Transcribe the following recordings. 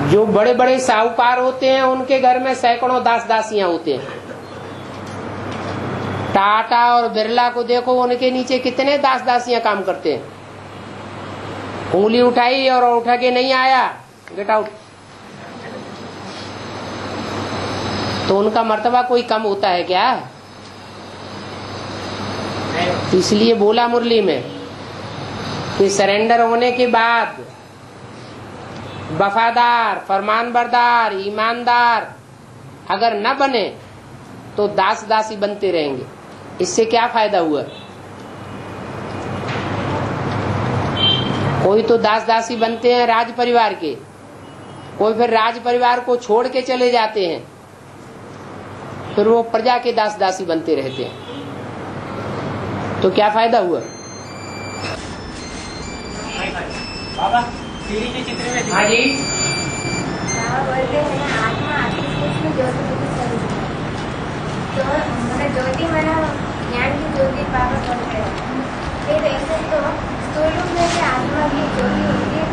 जो बड़े बड़े साहूकार होते हैं उनके घर में सैकड़ों दास दासियां होते हैं। टाटा और बिरला को देखो, उनके नीचे कितने दास दासियां काम करते हैं। उंगली उठाई और उठा के नहीं आया, गेट आउट। तो उनका मर्तबा कोई कम होता है क्या? तो इसलिए बोला मुरली में कि सरेंडर होने के बाद वफादार, फरमानबरदार, ईमानदार अगर न बने तो दास दासी बनते रहेंगे। इससे क्या फायदा हुआ? कोई तो दास दासी बनते हैं राज परिवार के, कोई फिर राज परिवार को छोड़ के चले जाते हैं, फिर वो प्रजा के दास दासी बनते रहते हैं। तो क्या फायदा हुआ? बाबा सीढ़ी के चित्र में हाँ जी, बोलते हैं ना, आत्मा आती है उसमें ज्योति स्वरूप है। तो मतलब ज्योति माना ज्ञान की ज्योति बाबा बोलते हैं। फिर ऐसे तो स्थूल रूप में से आत्मा की ज्योति होती है।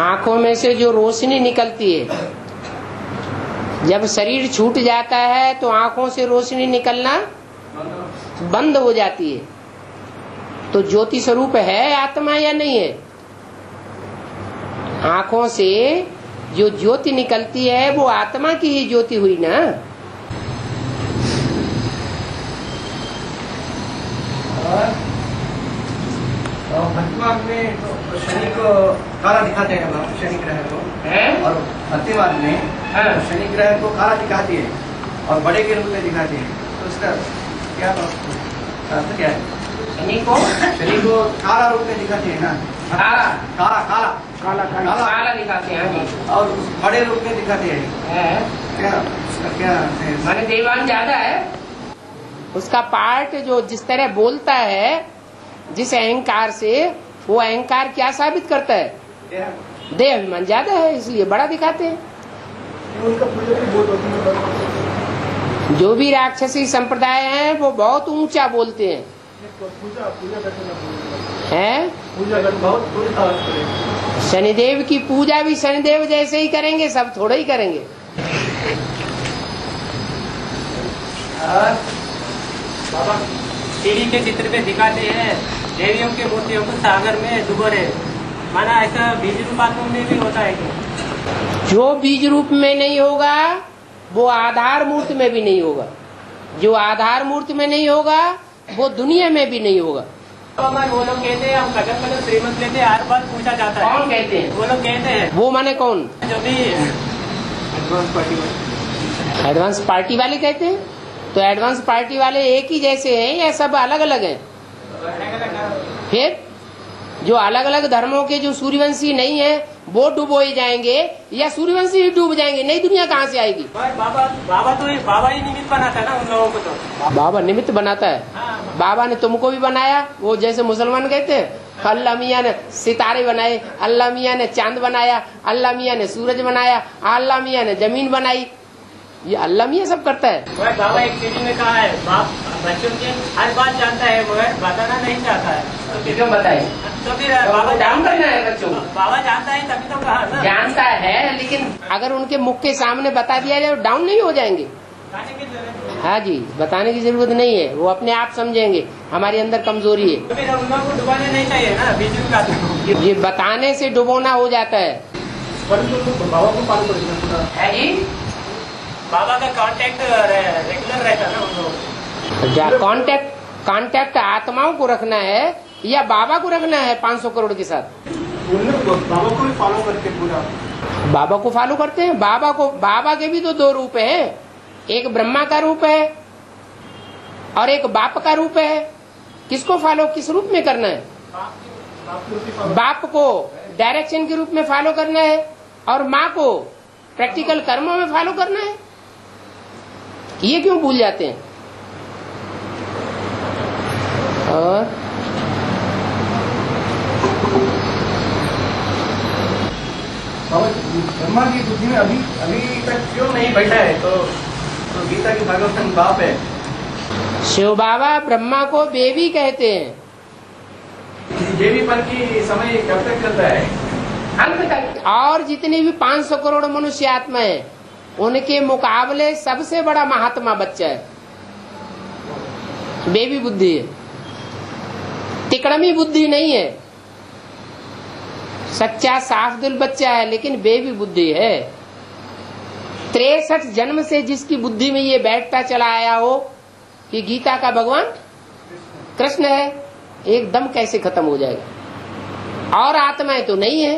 आंखों में से जो रोशनी निकलती है, जब शरीर छूट जाता है तो आंखों से रोशनी निकलना बंद हो जाती है। तो ज्योति स्वरूप है आत्मा या नहीं है? आंखों से जो ज्योति निकलती है वो आत्मा की ही ज्योति हुई ना। और भक्तिमार्ग में तो शनि को काला दिखाते हैं ना, शनि ग्रह को, और भक्तिमार्ग में शनि ग्रह को काला दिखाती है और बड़े के रूप में दिखाती है। तो उसका क्या अर्थ क्या है? शनि को काला रूप में दिखाती है ना, काला काला काला काला काला दिखाते हैं और बड़े रूप में दिखाती है। क्या उसका क्या माने देवान ज्यादा है। उसका पार्ट जो जिस तरह बोलता है, जिस अहंकार से, वो अहंकार क्या साबित करता है? देह अभिमान ज्यादा है, इसलिए बड़ा दिखाते हैं। जो भी राक्षसी संप्रदाय हैं वो बहुत ऊंचा बोलते हैं। शनिदेव की पूजा भी शनिदेव जैसे ही करेंगे, सब थोड़ा ही करेंगे। बाबा सीढ़ी के चित्र में दिखाते हैं देवियों के मूर्तियों को सागर में डूबो रहे, माना ऐसा बीज रूपात्मक में भी होता है क्या? जो बीज रूप में नहीं होगा वो आधार मूर्ति में भी नहीं होगा। जो आधार मूर्ति में नहीं होगा वो दुनिया में भी नहीं होगा। वो लोग कहते हैं हम कदम कदम श्रीमत लेते हैं, हर बात पूछा जाता है। कौन कहते हैं? वो लोग कहते हैं। वो माने कौन? जो भी एडवांस पार्टी वाले कहते हैं। तो एडवांस पार्टी वाले एक ही जैसे हैं या सब अलग अलग हैं? फिर जो अलग अलग धर्मों के जो सूर्यवंशी नहीं है वो डूबोए जाएंगे या सूर्यवंशी ही डूब जाएंगे? नई दुनिया कहाँ से आएगी? बाबा ही निमित्त बनाता है ना उन लोगों को। तो बाबा निमित्त बनाता है। बाबा ने तुमको भी बनाया, वो जैसे मुसलमान कहते हैं अल्लाह मियाँ ने सितारे बनाए, अल्लाह मियाँ ने चांद बनाया, अल्लाह मियाँ ने सूरज बनाया, अल्लाह मियाँ ने जमीन बनाई। ये अल्लाह मियाँ सब करता है। बाबा एक सीढ़ी में कहा है, बाप बच्चों के हर बात जानता है, वो बताना नहीं चाहता है। तो क्यों बताए? तो फिर बाबा डाउन करना है बच्चों को। बाबा जानता है तभी तो कहा ना। जानता है, लेकिन अगर उनके मुख के सामने बता दिया जाए तो डाउन नहीं हो जाएंगे। हाँ जी, बताने की जरूरत नहीं है, वो अपने आप समझेंगे हमारे अंदर कमजोरी है। तो फिर उन लोगों को डुबाने नहीं चाहिए ना, बीच में ये बताने से डुबोना हो जाता है। बाबा को फॉलो करेगा है जी, बाबा का कांटेक्ट रेगुलर रहता ना उन लोगों। कांटेक्ट आत्माओं को रखना है या बाबा को रखना है 500 करोड़ के साथ? बाबा को फॉलो करके पूरा। बाबा को फॉलो करते हैं। बाबा के भी तो दो रूप है, एक ब्रह्मा का रूप है और एक बाप का रूप है। किसको फॉलो किस रूप में करना है? बाप को डायरेक्शन के रूप में फॉलो करना है और माँ को प्रैक्टिकल कर्मों में फॉलो करना है। ये क्यों भूल जाते हैं? और ब्रह्मा की बुद्धि में अभी तक क्यों नहीं बैठा है? तो गीता की भागवतम बाप है। शिव बाबा ब्रह्मा को बेबी कहते हैं। देवीपन की समय कब तक चलता है? अंत तक। और जितने भी 500 करोड़ मनुष्य आत्मा है, उनके मुकाबले सबसे बड़ा महात्मा बच्चा है, बेबी बुद्धि है, तिकड़मी बुद्धि नहीं है। सच्चा साफ दिल बच्चा है, लेकिन बेबी बुद्धि है। 63 जन्म से जिसकी बुद्धि में ये बैठता चला आया हो कि गीता का भगवान कृष्ण है, एकदम कैसे खत्म हो जाएगा। और आत्माएं तो नहीं है,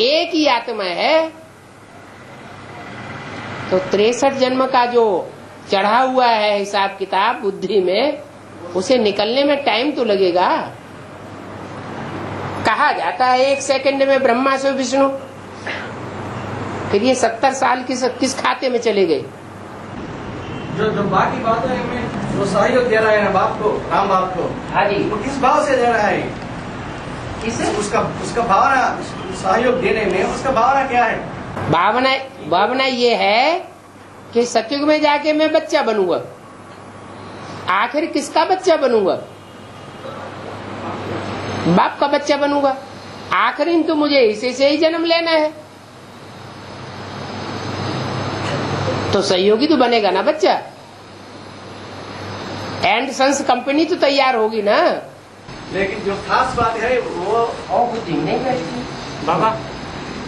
एक ही आत्मा है। तो 63 जन्म का जो चढ़ा हुआ है हिसाब किताब बुद्धि में, उसे निकलने में टाइम तो लगेगा। कहा जाता है 1 सेकंड में ब्रह्मा से विष्णु, फिर ये 70 साल किस खाते में चले गए। जो बाकी बात है में जो सहयोग दे रहा है ना बाप को, राम बाप को, हाँ जी, वो किस भाव से दे रहा है? किस उसका भावना, सहयोग देने में उसका भावना क्या है? भावना ये है कि सतयुग में जाके मैं बच्चा बनूंगा। आखिर किसका बच्चा बनूंगा? बाप का बच्चा बनूंगा। आखिर तो मुझे इसी से ही जन्म लेना है, तो सहयोगी तो बनेगा ना बच्चा। एंड सन्स कंपनी तो तैयार होगी ना। लेकिन जो खास बात है वो और बुद्धि नहीं बैठती। बाबा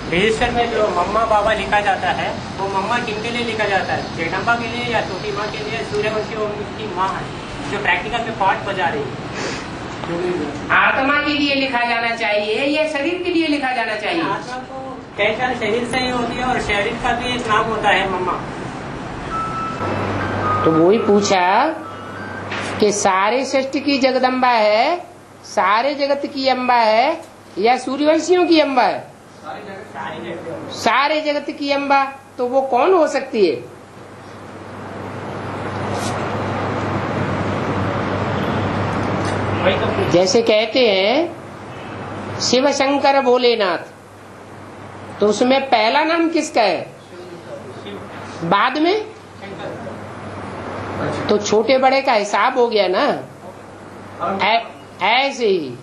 रजिस्टर में जो मम्मा बाबा लिखा जाता है, वो मम्मा किनके लिए लिखा जाता है? जगदम्बा के लिए या छोटी माँ के लिए? सूर्यवंशी उनकी माँ है जो प्रैक्टिकल में पार्ट बजा रही है। आत्मा के लिए लिखा जाना चाहिए या शरीर के लिए लिखा जाना चाहिए? आत्मा को पहचान शरीर से ही होती है, और शरीर का भी एक नाम होता है मम्मा। तो वही पूछा कि सारे सृष्टि की जगदम्बा है, सारे जगत की अम्बा है, या सूर्यवंशियों की अम्बा है? सारे जगत की अम्बा। तो वो कौन हो सकती है? जैसे कहते हैं शिव शंकर भोलेनाथ, तो उसमें पहला नाम किसका है? बाद में तो छोटे बड़े का हिसाब हो गया ना। ऐसे ही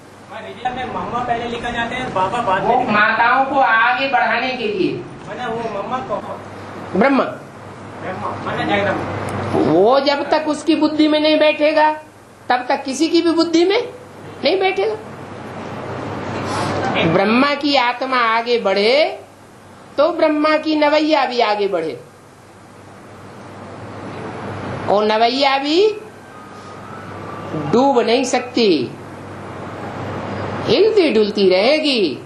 में मम्मा पहले लिखा जाता है, बाबा बाद वो में। माताओं को आगे बढ़ाने के लिए वो मम्मा को ब्रह्मा, जगदम्बा। वो जब तक उसकी बुद्धि में नहीं बैठेगा तब तक किसी की भी बुद्धि में नहीं बैठेगा। ब्रह्मा की आत्मा आगे बढ़े तो ब्रह्मा की नवैया भी आगे बढ़े, और नवैया भी डूब नहीं सकती, हिलती डुलती रहेगी।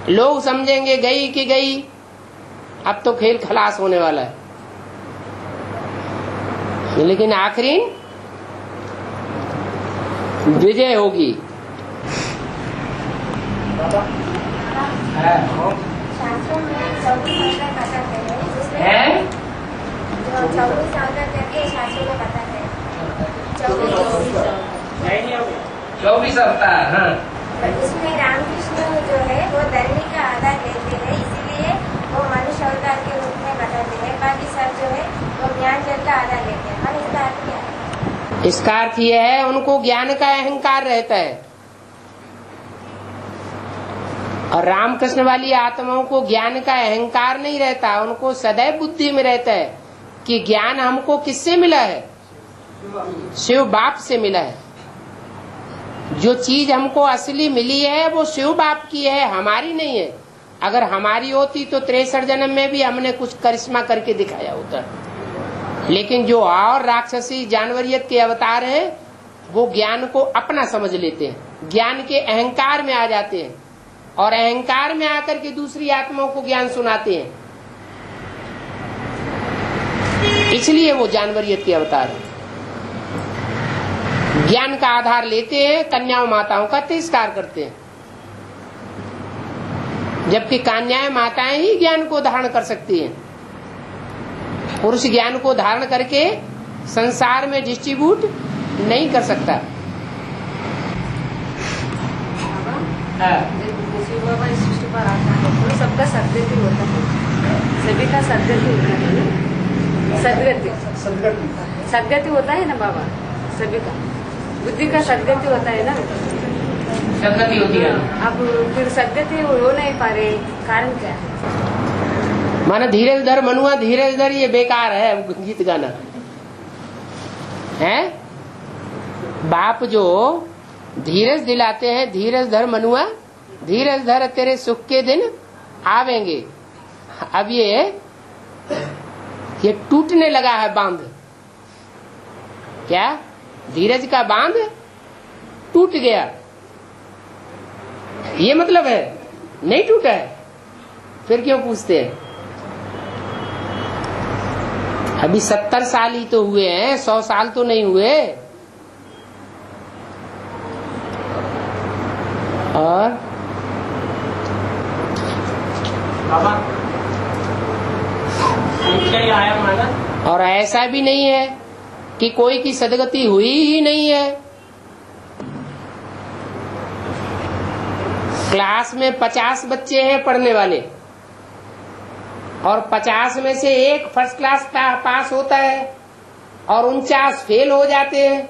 लोग समझेंगे गई कि गई, अब तो खेल खलास होने वाला है, लेकिन आखिरी विजय होगी। शास्त्रों में 24 अवतार बताते हैं, जिसमें है? जो 24 अवतार करके शास्त्रों में बताते हैं। 24 अवतार। हाँ, उसमें रामकृष्ण जो है वो धर्मी का आधार लेते हैं, इसीलिए वो मनुष्य अवतार के रूप में बताते हैं। बाकी सब जो है वो ज्ञान जल का आधार लेते हैं। हम इसका अर्थ क्या है? इसका अर्थ यह है उनको ज्ञान का अहंकार रहता है, और रामकृष्ण वाली आत्माओं को ज्ञान का अहंकार नहीं रहता। उनको सदैव बुद्धि में रहता है कि ज्ञान हमको किससे मिला है? शिव बाप से मिला है। जो चीज हमको असली मिली है वो शिव बाप की है, हमारी नहीं है। अगर हमारी होती तो 63 जन्म में भी हमने कुछ करिश्मा करके दिखाया होता। लेकिन जो और राक्षसी जानवरियत के अवतार हैं वो ज्ञान को अपना समझ लेते हैं, ज्ञान के अहंकार में आ जाते हैं, और अहंकार में आकर के दूसरी आत्माओं को ज्ञान सुनाते हैं। इसलिए वो जानवरियत के अवतार हैं। ज्ञान का आधार लेते हैं, कन्याओं माताओं का तिरस्कार करते हैं, जबकि कन्याएं माताएं ही ज्ञान को धारण कर सकती हैं। पुरुष ज्ञान को धारण करके संसार में डिस्ट्रीब्यूट नहीं कर सकता। शिव बाबा इस सृष्टि पर आता है तो सबका सदगति होता है, सभी का सदगति होता है। सदगति होता है ना बाबा, सभी का बुद्धि का सदगति होता है ना। सदगति होती है। अब फिर सदगति हो नहीं पा रहे, कारण क्या है? माना धीरज धर मनुआ धीरज धर, ये बेकार है गीत गाना है। बाप जो धीरज दिलाते हैं, धीरज धर मनुआ धीरज धर तेरे सुख के दिन आवेंगे। अब ये टूटने लगा है बांध। क्या? धीरज का बांध टूट गया, ये मतलब है? नहीं टूटा है, फिर क्यों पूछते हैं? अभी 70 साल ही तो हुए हैं, 100 साल तो नहीं हुए। और बाबा आया माना, और ऐसा भी नहीं है कि कोई की सदगति हुई ही नहीं है। क्लास में 50 बच्चे हैं पढ़ने वाले, और 50 में से एक फर्स्ट क्लास पास होता है और 49 फेल हो जाते हैं।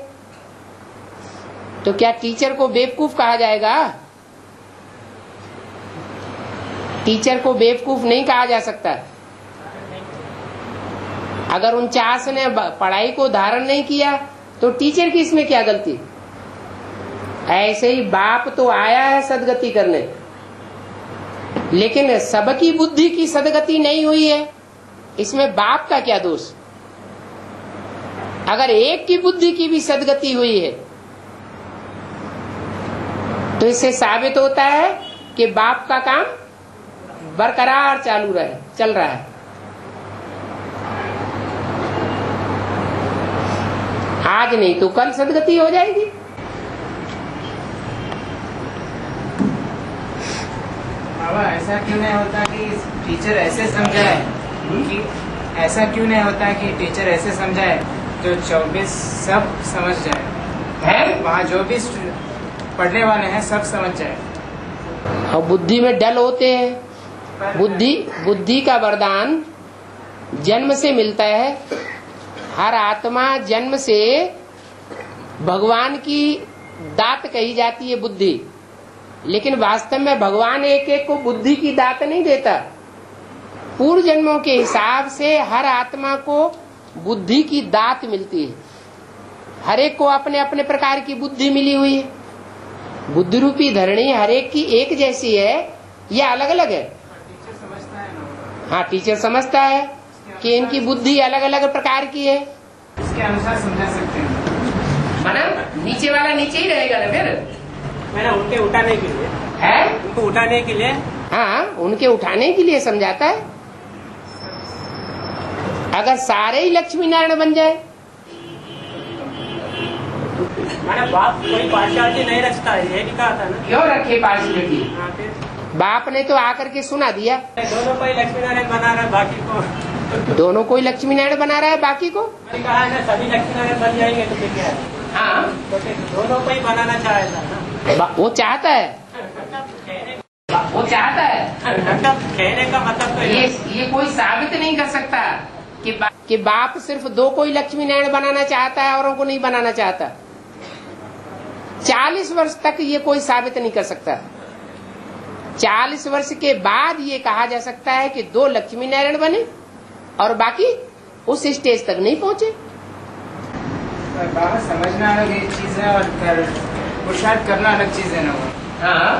तो क्या टीचर को बेवकूफ कहा जाएगा? टीचर को बेवकूफ नहीं कहा जा सकता। अगर 49 ने पढ़ाई को धारण नहीं किया तो टीचर की इसमें क्या गलती? ऐसे ही बाप तो आया है सदगति करने, लेकिन सबकी बुद्धि की सदगति नहीं हुई है, इसमें बाप का क्या दोष? अगर एक की बुद्धि की भी सदगति हुई है तो इससे साबित होता है कि बाप का काम बरकरार चल रहा है। आज नहीं तो कल सदगति हो जाएगी। बाबा ऐसा क्यों नहीं होता कि टीचर ऐसे समझाए कि ऐसा क्यों नहीं होता कि टीचर ऐसे समझाए जो 24 सब समझ जाए है? वहाँ जो भी पढ़ने वाले हैं सब समझ जाए। और बुद्धि में डल होते हैं। बुद्धि का वरदान जन्म से मिलता है। हर आत्मा जन्म से भगवान की दात कही जाती है बुद्धि, लेकिन वास्तव में भगवान एक एक को बुद्धि की दात नहीं देता। पूर्व जन्मों के हिसाब से हर आत्मा को बुद्धि की दात मिलती है। हर एक को अपने अपने प्रकार की बुद्धि मिली हुई है। बुद्धि रूपी धरणी हर एक की एक जैसी है या अलग अलग है? टीचर समझता है ना। हाँ, टीचर समझता है कि इनकी बुद्धि अलग अलग प्रकार की है। इसके अनुसार समझा सकते हैं। माना नीचे वाला नीचे ही रहेगा ना फिर। मैंने उनके उठाने के लिए है, उनको उठाने के लिए। हाँ, उनके उठाने के लिए समझाता है। अगर सारे ही लक्ष्मी नारायण बन जाए, मैंने बाप कोई पार्शियलिटी नहीं रखता है, ये भी कहा था ना। क्यों रखे पार्शियलिटी? हाँ, फिर बाप ने तो आकर के सुना दिया। दोनों को ही लक्ष्मी नारायण बना रहा है, बाकी को दोनों को ही लक्ष्मी नारायण बना रहा है, बाकी को मैंने कहा है ना सभी लक्ष्मी नारायण बन जाएंगे तो क्या है? हाँ, तो फिर दोनों को ही बनाना चाहता है ना। वो चाहता है, वो चाहता है। मतलब कहने का मतलब तो ये कोई साबित नहीं कर सकता कि बाप सिर्फ दो को ही लक्ष्मी नारायण बनाना चाहता है, औरों को नहीं बनाना चाहता। 40 वर्ष तक ये कोई साबित नहीं कर सकता। 40 वर्ष के बाद ये कहा जा सकता है कि 2 लक्ष्मी नारायण बने और बाकी उस स्टेज तक नहीं पहुंचे। बाबा समझना अलग एक चीज है और पुरुषार्थ करना अलग चीज है ना। हाँ,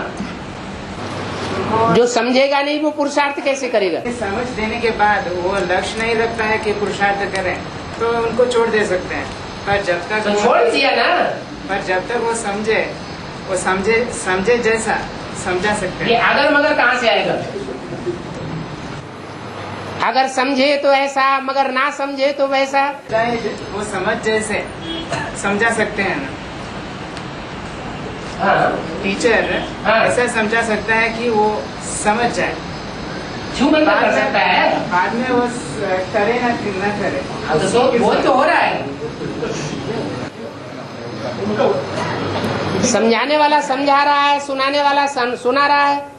जो समझेगा नहीं वो पुरुषार्थ कैसे करेगा? समझ देने के बाद वो लक्ष्य नहीं रखता है कि पुरुषार्थ करें तो उनको छोड़ दे सकते हैं, पर जब तक तो छोड़ दिया ना। पर जब तक वो समझे जैसा समझा सकते ये हैं। अगर मगर कहाँ से आएगा? अगर समझे तो ऐसा, मगर ना समझे तो वैसा। वो समझ जैसे समझा सकते हैं ना। हाँ, टीचर हाँ। ऐसा समझा सकता है कि वो समझ जाए। क्यों बंद कर सकता है? बाद में वो करे ना करे। वो तो हो रहा है। समझाने वाला समझा रहा है, सुनाने वाला सुना रहा है।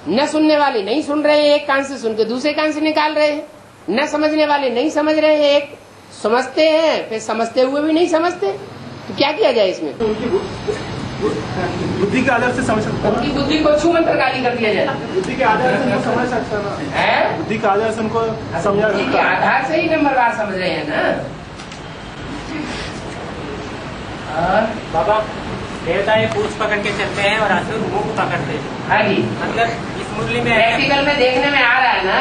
न सुनने वाले नहीं सुन रहे हैं, एक कान से सुन के दूसरे कान से निकाल रहे हैं। न समझने वाले नहीं समझ रहे हैं, एक समझते हैं फिर समझते हुए भी नहीं समझते। तो क्या किया जाए इसमें? बुद्धि के आधार से समझ सकता उनकी बुद्धि को छू मंत्र गाली कर दिया जाए। बुद्धि के आधार से उनको समझ सकता है, बुद्धि के आधार से उनको समझा बुद्धि के आधार से ही नंबरवार समझ रहे हैं ना। बाबा देवता ये पूछ पकड़ के चलते हैं और असुर मुंह पकड़ते हैं। हाँ जी, मतलब इस मुरली में प्रैक्टिकल में देखने में आ रहा है ना।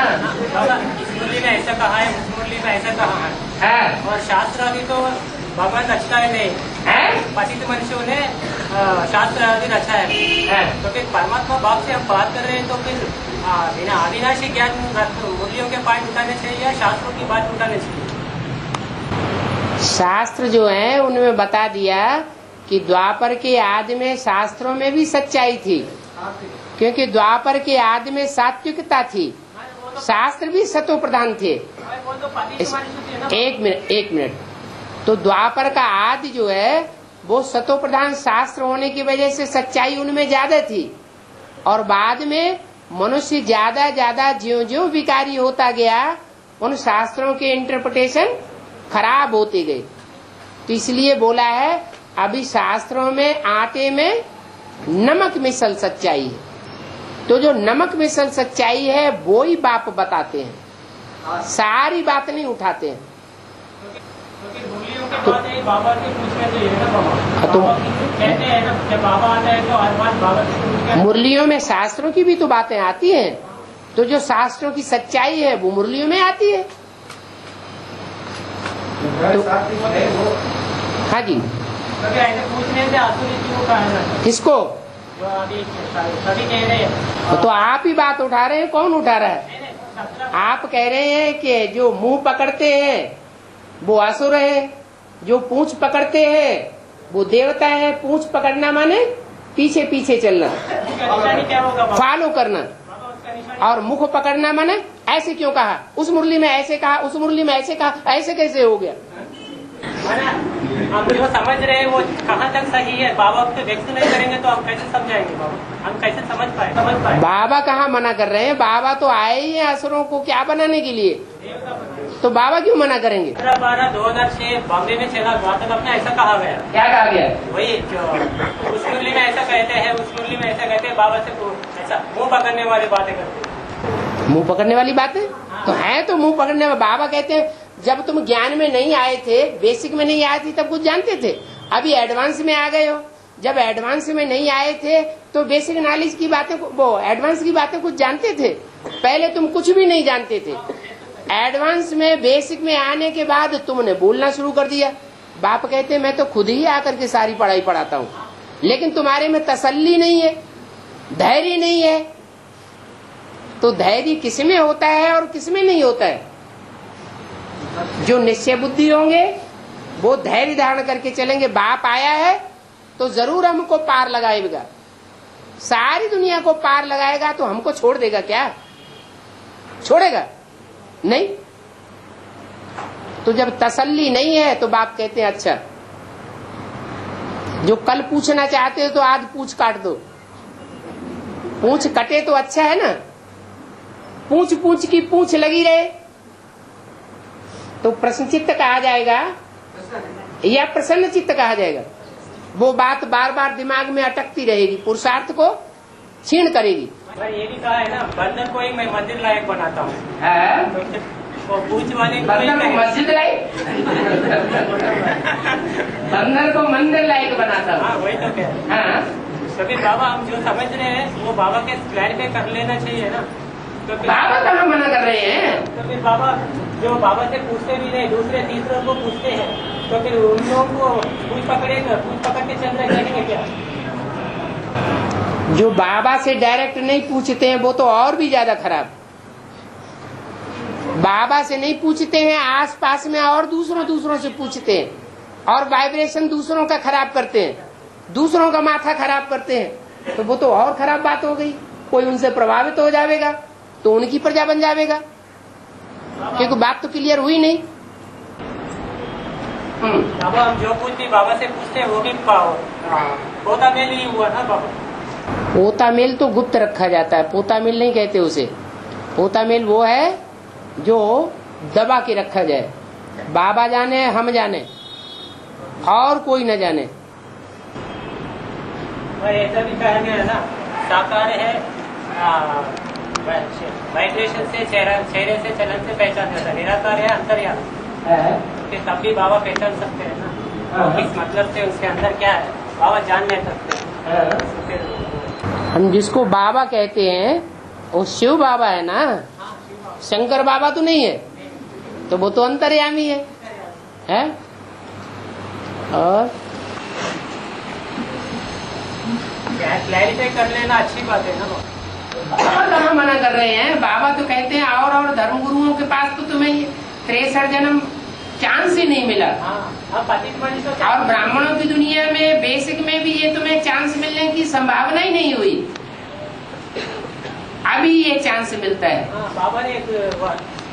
बाबा इस मुरली में ऐसा कहा है, उस मुरली में ऐसा कहा है, और शास्त्र आदि तो भगवान रचता है नहीं है, पतित मनुष्यों ने शास्त्र आदि रचा है। तो फिर परमात्मा बाप से हम बात कर रहे हैं, तो फिर बिना अविनाशी ज्ञान मुरलियों के पाठ उठाने चाहिए या शास्त्रों की बात उठाने चाहिए? शास्त्र जो है उनमें बता दिया कि द्वापर के आदि में शास्त्रों में भी सच्चाई थी, क्योंकि द्वापर के आदि में सात्विकता थी, शास्त्र भी सतो प्रधान थे। एक मिनट, तो द्वापर का आदि जो है वो सतो प्रधान शास्त्र होने की वजह से सच्चाई उनमें ज्यादा थी, और बाद में मनुष्य ज्यादा ज्यों विकारी होता गया उन शास्त्रों के इंटरप्रिटेशन खराब होते गए। तो इसलिए बोला है अभी शास्त्रों में आटे में नमक मिसल सच्चाई है, तो जो नमक मिसल सच्चाई है वो ही बाप बताते हैं, सारी बात नहीं उठाते हैं। तो बाबा से पूछना चाहिए ना बाबा, तो कहते हैं ना जब बाबा आता है तो हर बात बाबा से पूछ। मुरलियों में शास्त्रों की भी तो बातें आती हैं, तो जो शास्त्रों की सच्चाई है वो मुरलियों में आती है। तो हाँ जी, ऐसे पूछने से आसुरी क्यों कहा? किसको? जो अभी सभी कह रहे हैं। तो आप ही बात उठा रहे हैं, कौन उठा रहा है? आप कह रहे हैं कि जो मुंह पकड़ते हैं वो असुर है, जो पूंछ पकड़ते हैं वो देवता है। पूंछ पकड़ना माने पीछे पीछे चलना, फॉलो करना, और मुख पकड़ना माने ऐसे क्यों कहा, उस मुरली में ऐसे कहा, उस मुरली में ऐसे कहा, ऐसे कैसे हो गया? हम जो समझ रहे हैं वो कहाँ तक सही है? बाबा को व्यक्त नहीं करेंगे तो हम कैसे समझाएंगे बाबा? हम कैसे समझ पाए? बाबा कहाँ मना कर रहे हैं? बाबा तो आए ही हैं असुरों को क्या बनाने के लिए, तो बाबा क्यों मना करेंगे? 2006 बॉम्बे में चला हुआ तब अपने ऐसा कहा गया। क्या कहा गया? वही जो उस मुरली में ऐसा कहते हैं, उस मुरली में ऐसा कहते हैं, बाबा से ऐसा मुंह पकड़ने वाली बातें करते हैं। मुंह पकड़ने वाली बातें तो है, तो मुंह पकड़ने वाले बाबा कहते हैं जब तुम ज्ञान में नहीं आए थे, बेसिक में नहीं आए थे, तब कुछ जानते थे, अभी एडवांस में आ गए हो। जब एडवांस में नहीं आए थे तो बेसिक नॉलेज की बातें, वो एडवांस की बातें कुछ जानते थे, पहले तुम कुछ भी नहीं जानते थे। एडवांस में बेसिक में आने के बाद तुमने बोलना शुरू कर दिया। बाप कहते मैं तो खुद ही आकर के सारी पढ़ाई पढ़ाता हूँ, लेकिन तुम्हारे में तसल्ली नहीं है, धैर्य नहीं है। तो धैर्य किसमें होता है और किसमें नहीं होता है? जो निश्चय बुद्धि होंगे वो धैर्य धारण करके चलेंगे। बाप आया है तो जरूर हमको पार लगाएगा, सारी दुनिया को पार लगाएगा, तो हमको छोड़ देगा क्या? छोड़ेगा नहीं। तो जब तसल्ली नहीं है तो बाप कहते हैं अच्छा, जो कल पूछना चाहते हो तो आज पूछ काट दो। पूछ कटे तो अच्छा है ना, पूछ पूछ की पूछ लगी रहे तो प्रश्न चित्त कहा जाएगा या प्रसन्न चित्त कहा जाएगा? वो बात बार बार दिमाग में अटकती रहेगी, पुरुषार्थ को क्षीण करेगी। ये भी कहा है ना, बंदर को ही मैं मंदिर लायक बनाता हूँ। तो पूछ वाले बंदर को मस्जिद लायक, बंदर को मंदिर लायक बनाता हूँ। हाँ वही तो क्या। हाँ, तो फिर बाबा हम जो समझ रहे हैं वो बाबा के क्लैरिफाई कर लेना चाहिए ना। तो फिर बाबा कहाँ मना कर रहे हैं? तो फिर बाबा जो बाबा से पूछते भी नहीं, दूसरे तीसरों को पूछते हैं, तो फिर उन लोगों को पूछ पकड़ेगा, पूछ पकड़ के चल रहे करेंगे क्या? जो बाबा से डायरेक्ट नहीं पूछते हैं वो तो और भी ज्यादा खराब। बाबा से नहीं पूछते हैं, आस पास में और दूसरों से पूछते हैं और वाइब्रेशन दूसरों का खराब करते हैं, दूसरों का माथा खराब करते हैं, तो वो तो और खराब बात हो गई। कोई उनसे प्रभावित हो जाएगा तो उनकी प्रजा बन जाएगा, क्योंकि बात तो क्लियर हुई नहीं। बाबा हम जो कुछ भी बाबा से पूछते हैं वो भी पोता मेल ही हुआ ना बाबा। पोता मेल तो गुप्त रखा जाता है, पोता मेल नहीं कहते उसे। पोता मेल वो है जो दबा के रखा जाए, बाबा जाने हम जाने और कोई न जाने। और ऐसा भी कहा गया है ना, साकार है वाइब्रेशन से चेहरे से चलन से पहचान जाता है, निराकार है अंतर्यामी, कि तब भी बाबा पहचान सकते हैं ना, किस मतलब से उसके अंदर क्या है बाबा जान नहीं सकते। हम जिसको बाबा कहते हैं वो शिव बाबा है ना, शंकर बाबा तो नहीं है, तो वो तो अंतर्यामी है? और क्लैरिफाई कर लेना अच्छी बात है ना। बाबा कहाँ मना कर रहे हैं? बाबा तो कहते हैं और धर्म गुरुओं के पास तो तुम्हें 63 जन्म चांस ही नहीं मिला। और ब्राह्मणों की दुनिया में बेसिक में भी ये तुम्हें चांस मिलने की संभावना ही नहीं हुई, अभी ये चांस मिलता है। बाबा ने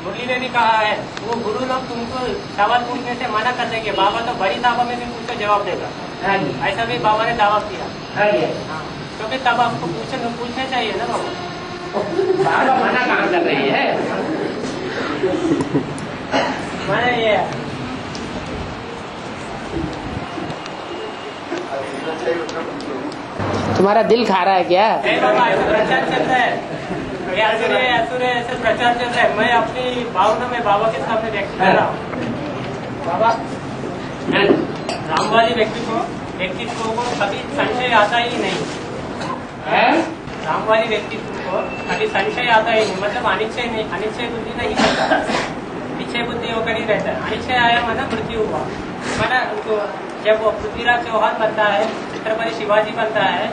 मुरली ने भी कहा है, वो गुरु लोग तुमको सवाल पूछने से मना कर देंगे, बाबा तो बड़ी दावा में भी पूछो जवाब देगा। ऐसा भी बाबा ने दावा किया। क्योंकि तब आपको पूछने चाहिए ना बाबा। बाबा मना कहाँ कर रही है? मैंने ये तुम्हारा दिल खा रहा है क्या? बाबा ऐसा प्रचार चल रहा है, असुर ऐसे प्रचार चल रहा है। मैं अपनी भावना में बाबा के सामने व्यक्त कर रहा हूँ। बाबा रामवादी व्यक्तित्व को कभी संशय आता ही नहीं। रामवादी व्यक्तित्व को कभी संशय आता ही नहीं, मतलब अनिश्चय नहीं, अनिश्चय बुद्धि नहीं करता, निश्चय बुद्धि होकर ही रहता है। अनिश्चय आया माना मृत्यु हुआ, माना जब वो पृथ्वीराज चौहान बनता है, छत्रपति शिवाजी बनता है,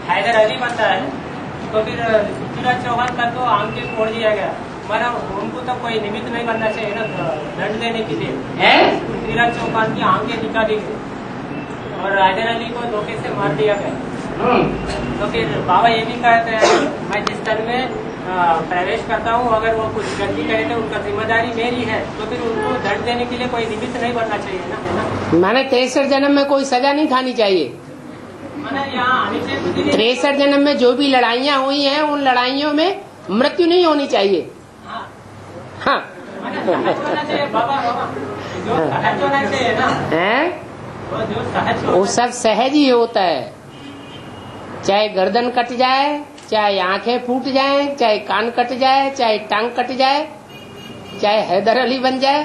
हैदर अली बनता है, तो फिर पृथ्वीराज चौहान का तो आम के फोड़ दिया गया, माना उनको तो कोई निमित्त नहीं बनना चाहिए ना दंड देने के लिए। पृथ्वीराज चौहान की आंखें निकाली गई और हैदर अली को धोखे से मार दिया गया। तो फिर बाबा ये भी कहते हैं, मैं जिस तन में प्रवेश करता हूँ, अगर वो कुछ गलती करे तो उनका जिम्मेदारी मेरी है, तो फिर उनको दंड देने के लिए कोई निमित्त नहीं बनना चाहिए ना। माने 63 जन्म में कोई सजा नहीं खानी चाहिए। माना यहाँ 63 जन्म में जो भी लड़ाइयाँ हुई हैं, उन लड़ाइयों में मृत्यु नहीं होनी चाहिए। हाँ, होना चाहिए बाबा, जो सहज होना चाहिए ना, जो सहज वो सब सहज ही होता है। चाहे गर्दन कट जाए, चाहे आंखें फूट जाए, चाहे कान कट जाए, चाहे टांग कट जाए, चाहे हैदर अली बन जाए,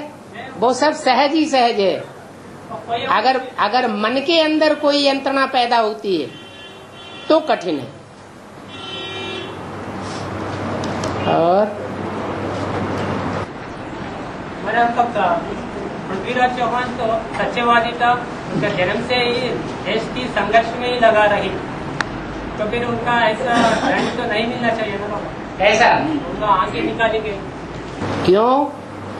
वो सब सहज ही सहज है। अगर मन के अंदर कोई यंत्रणा पैदा होती है तो कठिन है। और पृथ्वीराज चौहान तो सत्यवादी था, उनका जन्म से ही देश की संघर्ष में ही लगा रही, तो फिर उनका ऐसा दंड तो नहीं मिलना चाहिए ना। ऐसा उनका आंखें निकाली गई। क्यों?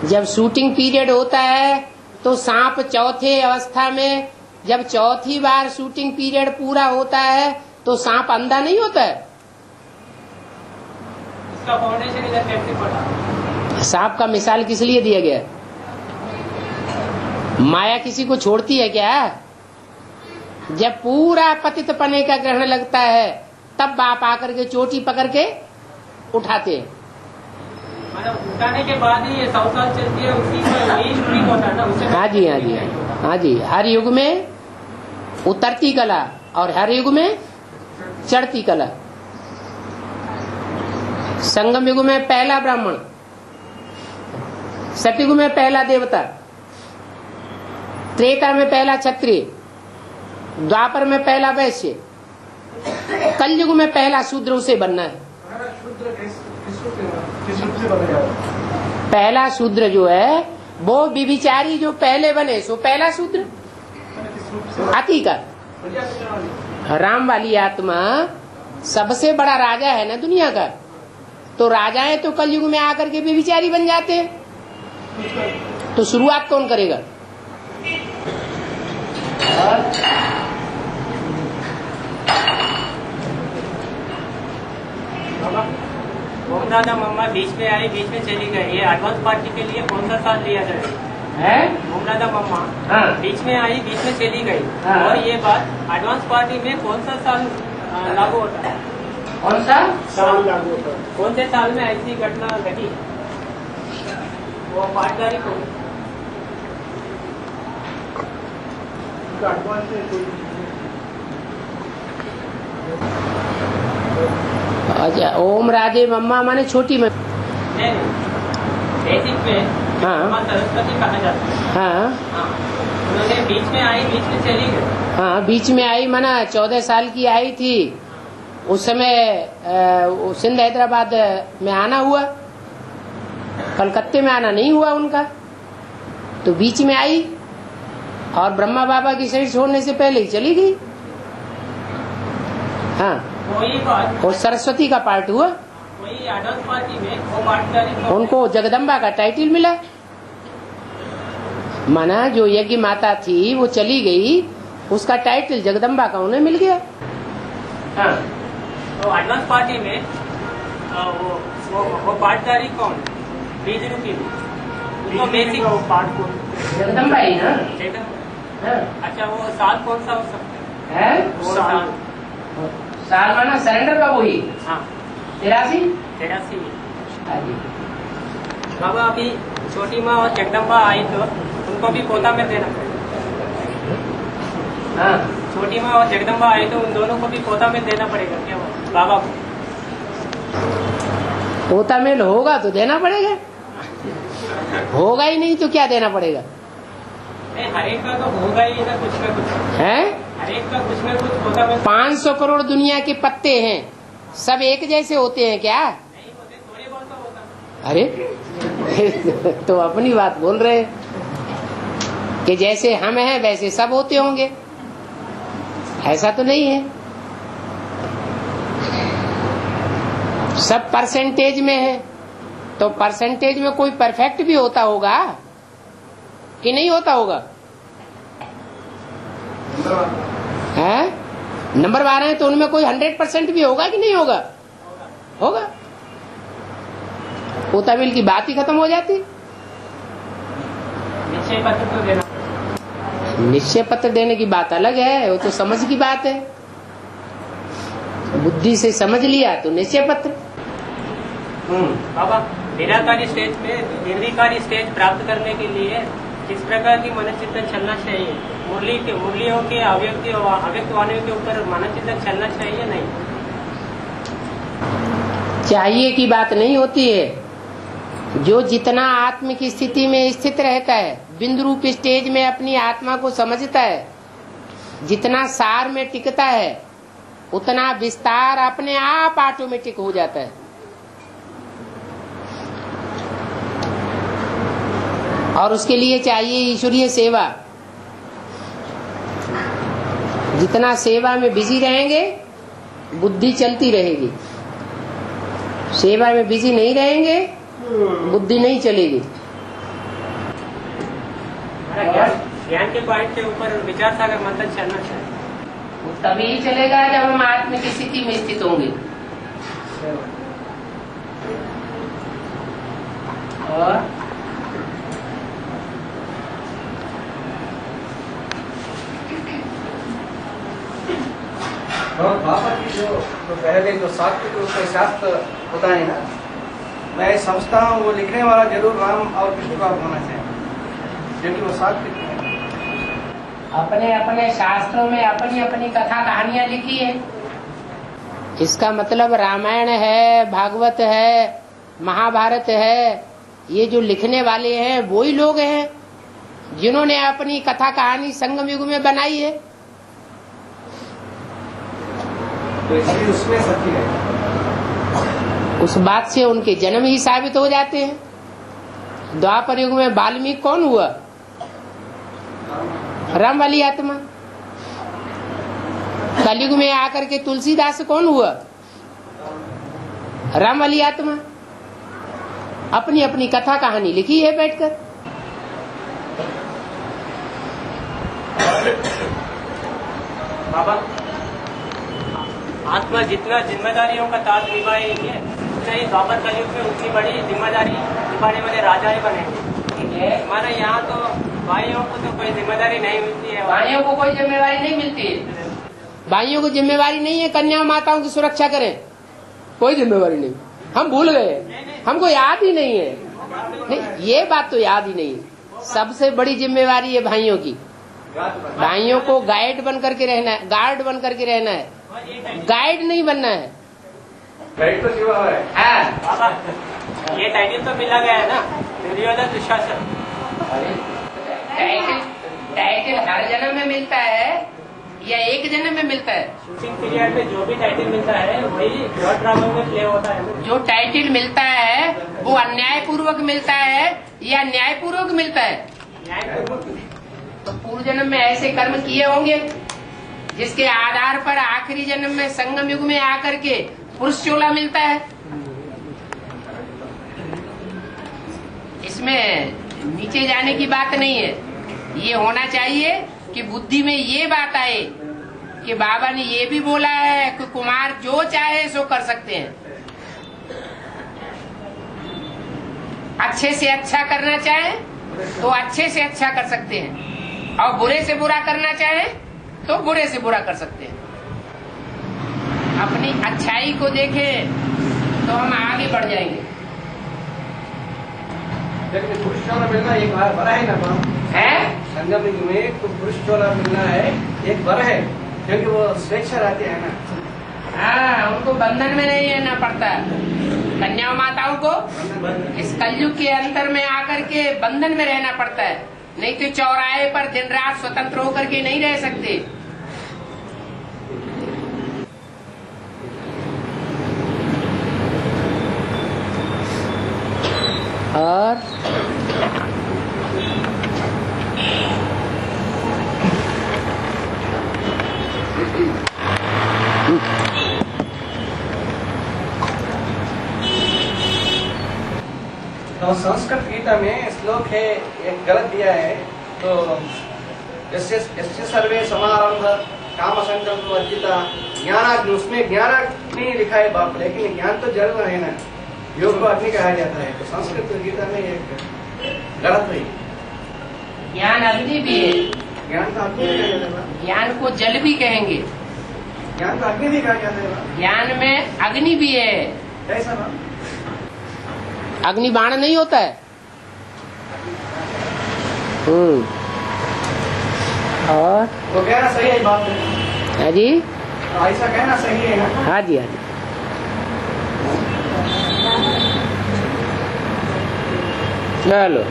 जब शूटिंग पीरियड होता है तो सांप चौथे अवस्था में, जब चौथी बार शूटिंग पीरियड पूरा होता है तो सांप अंधा नहीं होता है। इसका फाउंडेशन इधर कैसे पड़ा? सांप का मिसाल किस लिए दिया गया? माया किसी को छोड़ती है क्या? जब पूरा पतित पने का ग्रहण लगता है तब बाप आकर के चोटी पकड़ के उठाते हैं। उठाने के बाद ही ये 100 साल चलती है, उसी पर ठीक होता है ना। हाँ जी, हाँ जी, हाँ जी। हर युग में उतरती कला और हर युग में चढ़ती कला। संगम युग में पहला ब्राह्मण, सतयुग में पहला देवता, त्रेता में पहला क्षत्रिय, द्वापर में पहला वैश्य, कलयुग में पहला शूद्र उसे बनना है। पहला शूद्र जो है वो विभिचारी जो पहले बने सो पहला शूद्र। अति का राम वाली आत्मा सबसे बड़ा राजा है ना दुनिया का, तो राजाएं तो कलयुग में आकर के विभिचारी बन जाते हैं, तो शुरुआत कौन करेगा? राजा मम्मा बीच में आई, बीच में चली गई, ये एडवांस पार्टी के लिए कौन सा साल लिया जाए? राजा मम्मा बीच में आई, बीच में चली गई, और ये बात एडवांस पार्टी में कौन सा साल लागू होता है? कौन सा साल लागू होता है? कौन से साल में ऐसी घटना घटी? वो पाठदारी को अच्छा, ओम राधे मम्मा माने छोटी में। नहीं, बेसिक में हाँ सरस्वती कहा जाता है। हाँ उन्होंने बीच में आई, बीच में चली गई। हाँ, बीच में आई माना 14 साल की आई थी। उस समय सिंध हैदराबाद में आना हुआ, कलकत्ते में आना नहीं हुआ उनका, तो बीच में आई और ब्रह्मा बाबा की शरीर छोड़ने से पहले ही चली गई। हाँ, वही बात, और सरस्वती का पार्ट हुआ, वही एडवांस पार्टी में वो पार्टनर उनको जगदम्बा का टाइटल मिला। माना जो यज्ञ माता थी वो चली गई, उसका टाइटल जगदम्बा का उन्हें मिल गया। हाँ, तो एडवांस पार्टी में वो पार्टदारी कौन, बीज रूपी वो बेसिक पार्ट को जगदम्बा ही ना। हाँ। अच्छा, वो साल कौन सा हो सकता है? है वो साल साल माना सरेंडर का वही हाँ 83। बाबा अभी छोटी माँ और जगदम्बा आई तो उनको भी पोता में देना पड़ेगा। हाँ, छोटी माँ और जगदम्बा आई तो उन दोनों को भी पोता में देना पड़ेगा क्या बाबा को? पोता मेल होगा तो देना पड़ेगा, होगा ही नहीं तो क्या देना पड़ेगा? नहीं, हर एक का तो होगा ही ना कुछ न कुछ है। हर एक का कुछ न कुछ पोता में 500 करोड़ दुनिया के पत्ते हैं, सब एक जैसे होते हैं क्या? नहीं होते, थोड़े बहुत तो होता। अरे तो अपनी बात बोल रहे हैं कि जैसे हम हैं वैसे सब होते होंगे, ऐसा तो नहीं है। सब परसेंटेज में है, तो परसेंटेज में कोई परफेक्ट भी होता होगा कि नहीं होता होगा? है नंबर 12 है तो उनमें कोई 100% भी होगा कि नहीं होगा? होगा। पोता बिल की बात ही खत्म हो जाती। निश्चय पत्र तो देना, निश्चय पत्र देने की बात अलग है, वो तो समझ की बात है। बुद्धि से समझ लिया तो निश्चय पत्र। बाबा निराकारी स्टेज पे निर्विकारी स्टेज प्राप्त करने के लिए किस प्रकार की मनोचिंतन चलना चाहिए? मुरलियों के अव्यक्त वाणियों के ऊपर मनोचिंतन चलना चाहिए नहीं? चाहिए की बात नहीं होती है। जो जितना आत्म की स्थिति में स्थित रहता है, बिंदु रूप स्टेज में अपनी आत्मा को समझता है, जितना सार में टिकता है, उतना विस्तार अपने आप ऑटोमेटिक हो जाता है। और उसके लिए चाहिए ईश्वरीय सेवा। जितना सेवा में बिजी रहेंगे बुद्धि चलती रहेगी, सेवा में बिजी नहीं रहेंगे बुद्धि नहीं चलेगी। ज्ञान के पॉइंट के ऊपर विचार सागर मंथन चलना चाहिए। तभी चलेगा जब हम आत्म की स्थिति में स्थित होंगे। और बाबा की जो पहले जो सात्विक रूप में शास्त्र होता है ना, मैं समझता हूँ वो लिखने वाला जरूर राम और कृष्ण का होना चाहिए, क्योंकि वो सात्विक है। अपने अपने शास्त्रों में अपनी अपनी कथा कहानियां लिखी है। इसका मतलब रामायण है, भागवत है, महाभारत है, ये जो लिखने वाले हैं वो ही लोग हैं जिन्होंने अपनी कथा कहानी संगम युग में बनाई है। तो इसलिए उसमें सत्य है। उस बात से उनके जन्म ही साबित हो जाते हैं। द्वापर युग में वाल्मीकि कौन हुआ? राम वाली आत्मा। कलयुग में आकर के तुलसीदास कौन हुआ? राम वाली आत्मा। अपनी अपनी कथा कहानी लिखी है बैठकर। बाबा आत्मा जितना जिम्मेदारियों का ताज निभाएंगे उतना ही द्वापर कलयुग में उतनी बड़ी जिम्मेदारी निभाने वाले राजा ही बनेंगे। हमारे यहाँ तो भाइयों को तो कोई जिम्मेदारी नहीं मिलती है। भाइयों को कोई जिम्मेवारी नहीं मिलती है। भाइयों को जिम्मेवारी नहीं है कन्या माताओं की सुरक्षा करें, कोई जिम्मेवारी नहीं। हम भूल गए, हमको याद ही नहीं है। नहीं, ये बात तो याद ही नहीं है। सबसे बड़ी जिम्मेवारी है भाइयों की। भाइयों को गाइड बन करके रहना है, गार्ड बन करके रहना है। गाइड नहीं बनना है। गाइड तो शिवा है। हाँ, बाबा ये टाइटल तो मिला गया है ना, दुर्योधन दुशासन। टाइटल हर जन्म में मिलता है या एक जन्म में मिलता है? शूटिंग पीरियड में जो भी टाइटल मिलता है वही गॉड ड्रामा में प्ले होता है। जो टाइटल मिलता है वो अन्याय पूर्वक मिलता है या न्याय पूर्वक मिलता है? तो पूर्व जन्म में ऐसे कर्म किए होंगे जिसके आधार पर आखिरी जन्म में संगम युग में आकर के पुरुष चोला मिलता है। इसमें नीचे जाने की बात नहीं है। ये होना चाहिए कि बुद्धि में ये बात आए कि बाबा ने ये भी बोला है कि कुमार जो चाहे सो कर सकते हैं। अच्छे से अच्छा करना चाहे तो अच्छे से अच्छा कर सकते हैं और बुरे से बुरा करना चाहे तो बुरे से बुरा कर सकते हैं। अपनी अच्छाई को देखें तो हम आगे बढ़ जाएंगे। लेकिन पुरुष चोला मिलना एक बड़ा है ना है संगम युग में, तो पुरुष चोला मिलना है एक बर है, क्योंकि वो स्वेच्छा रहते हैं ना। हाँ, उनको बंधन में नहीं रहना पड़ता। कन्या माताओं को इस कलयुग के अंतर में आकर के बंधन में रहना पड़ता है, नहीं तो चौराहे पर दिन रात स्वतंत्र होकर के नहीं रह सकते। और तो संस्कृत गीता में श्लोक है, एक गलत दिया है, तो यस्य सर्वे समारंभ काम संकल्प वर्जिता ज्ञानाग्नि, उसमें ज्ञानाग्नि लिखा है बाप, लेकिन ज्ञान तो जल है ना, योग को अग्नि कहा जाता है। तो संस्कृत गीता में एक गलत है। ज्ञान अग्नि भी है, ज्ञान तो अग्नि कहा जाता है, ज्ञान को जल भी कहेंगे, ज्ञान तो अग्नि भी कहा जाता है। ज्ञान में अग्नि भी है। कैसा ना? अग्नि बाण नहीं होता है। और तो कहना सही है बात है जी, ऐसा कहना सही है ना? हाँ जी, हाँ जी। चलो,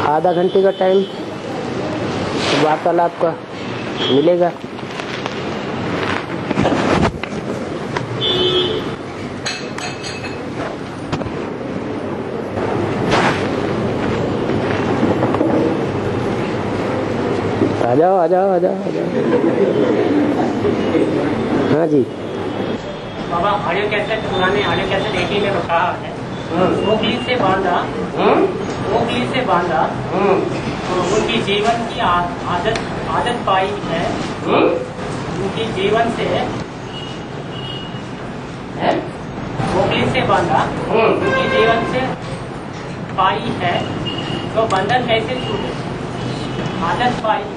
आधा घंटे का टाइम वार्तालाप का मिलेगा। आ जाओ आ जाओ आ जाओ आ जाओ। हाँ जी, बाबा ऑडियो कैसेट, पुराने ऑडियो कैसेट 80 में रखा है, ओखली से बांधा, ओखली से बांधा, उनकी जीवन की आदत पाई है, उनकी जीवन से ओखली से बांधा, उनकी जीवन से पाई है, तो बंधन कैसे छूटे? आदत पाई है।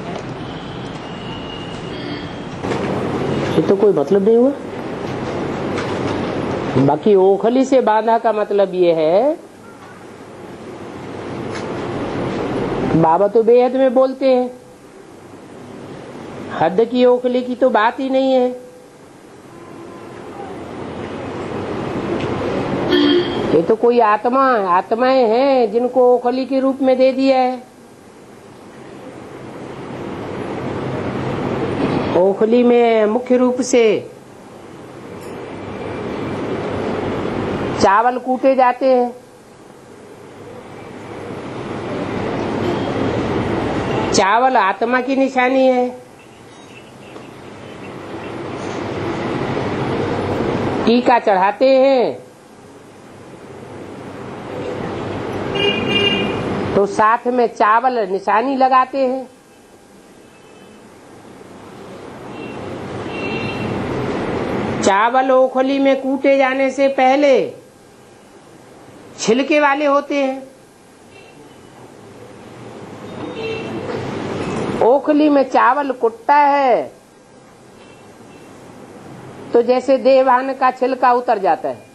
ये तो कोई मतलब नहीं हुआ। बाकी ओखली से बांधा का मतलब ये है, बाबा तो बेहद में बोलते हैं, हद की ओखली की तो बात ही नहीं है। ये तो कोई आत्माएं हैं जिनको ओखली के रूप में दे दिया है। ओखली में मुख्य रूप से चावल कूटे जाते हैं। चावल आत्मा की निशानी है। टीका चढ़ाते हैं तो साथ में चावल निशानी लगाते हैं। चावल ओखली में कूटे जाने से पहले छिलके वाले होते हैं। ओखली में चावल कुटता है तो जैसे देवान का छिलका उतर जाता है।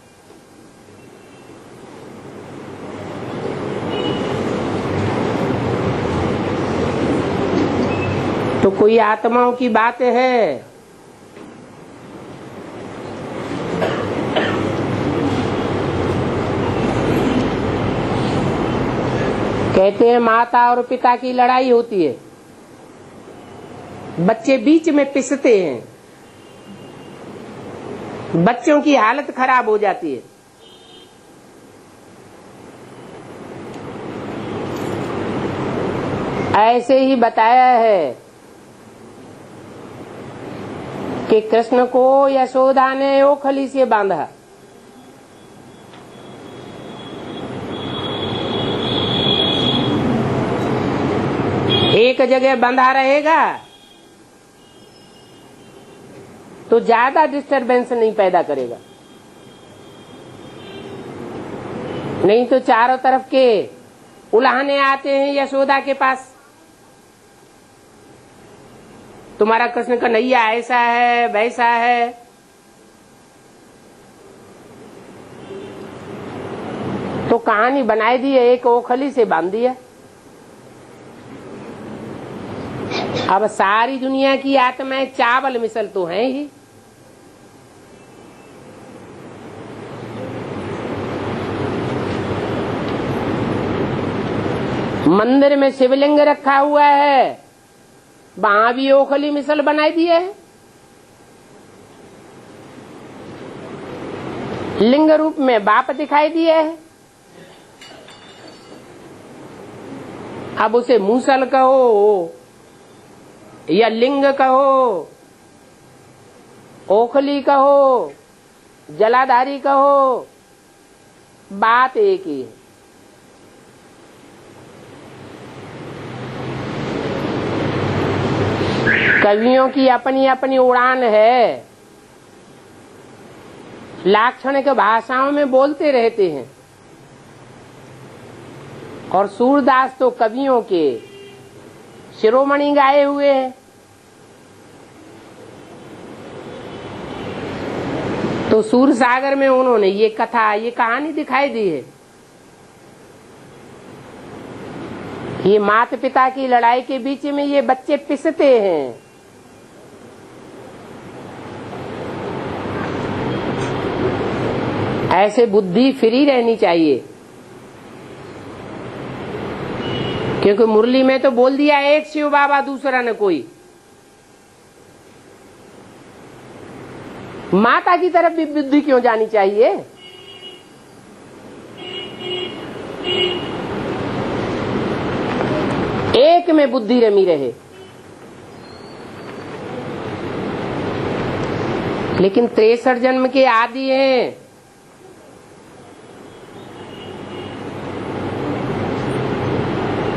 तो कोई आत्माओं की बात है। कहते हैं माता और पिता की लड़ाई होती है, बच्चे बीच में पिसते हैं, बच्चों की हालत खराब हो जाती है। ऐसे ही बताया है कि कृष्ण को यशोदा ने ओखली से बांधा। एक जगह बंधा रहेगा तो ज्यादा डिस्टरबेंस नहीं पैदा करेगा, नहीं तो चारों तरफ के उलाहने आते हैं यशोदा के पास, तुम्हारा कृष्ण कन्हैया ऐसा है वैसा है। तो कहानी बनाई दी है, एक ओखली से बांध दिया। अब सारी दुनिया की आत्माएं चावल मिसल तो हैं ही। मंदिर में शिवलिंग रखा हुआ है, वहां भी ओखली मिसल बनाई दी है। लिंग रूप में बाप दिखाई दिए है। अब उसे मूसल कहो या लिंग कहो, ओखली कहो, जलाधारी कहो, बात एक ही है। कवियों की अपनी अपनी उड़ान है, लाक्षणिक भाषाओं में बोलते रहते हैं, और सूरदास तो कवियों के शिरोमणि गाए हुए हैं। तो सूर सागर में उन्होंने ये कथा, ये कहानी दिखाई दी है। ये माता पिता की लड़ाई के बीच में ये बच्चे पिसते हैं। ऐसे बुद्धि फ्री रहनी चाहिए, क्योंकि मुरली में तो बोल दिया एक शिव बाबा दूसरा न कोई। माता की तरफ भी बुद्धि क्यों जानी चाहिए? एक में बुद्धि रमी रहे। लेकिन 63 जन्म के आदि हैं,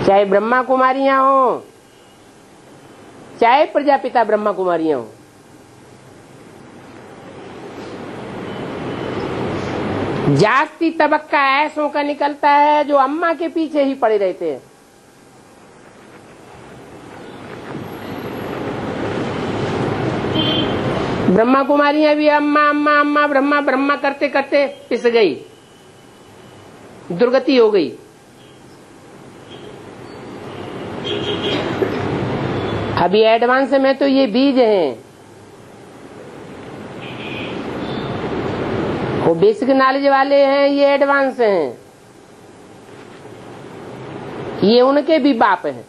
चाहे ब्रह्मा कुमारियां हो, चाहे प्रजापिता ब्रह्मा कुमारियां हो। जास्ती तबक्का ऐसों का निकलता है जो अम्मा के पीछे ही पड़े रहते हैं। ब्रह्मा कुमारियां भी अम्मा अम्मा अम्मा ब्रह्मा ब्रह्मा करते करते पिस गई, दुर्गति हो गई। अभी एडवांस में तो ये बीज हैं, वो बेसिक नॉलेज वाले हैं, ये एडवांस हैं, ये उनके भी बाप हैं।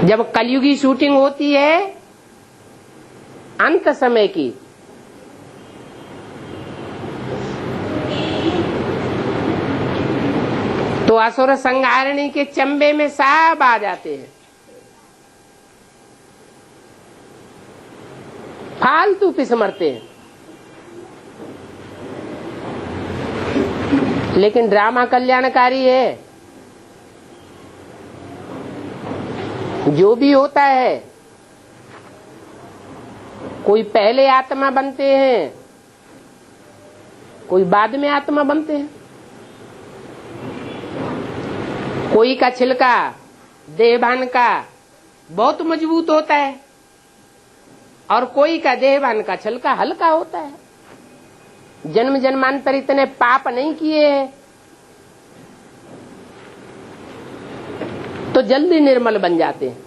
जब कलयुगी शूटिंग होती है अंत समय की, तो असुर संहारिणी के चंबे में सब आ जाते हैं, फालतू पिस मरते हैं। लेकिन ड्रामा कल्याणकारी है। जो भी होता है, कोई पहले आत्मा बनते हैं, कोई बाद में आत्मा बनते हैं। कोई का छिलका देहभान का बहुत मजबूत होता है और कोई का देहभान का छिलका हल्का होता है। जन्म जन्मांतर इतने पाप नहीं किए हैं तो जल्दी निर्मल बन जाते हैं।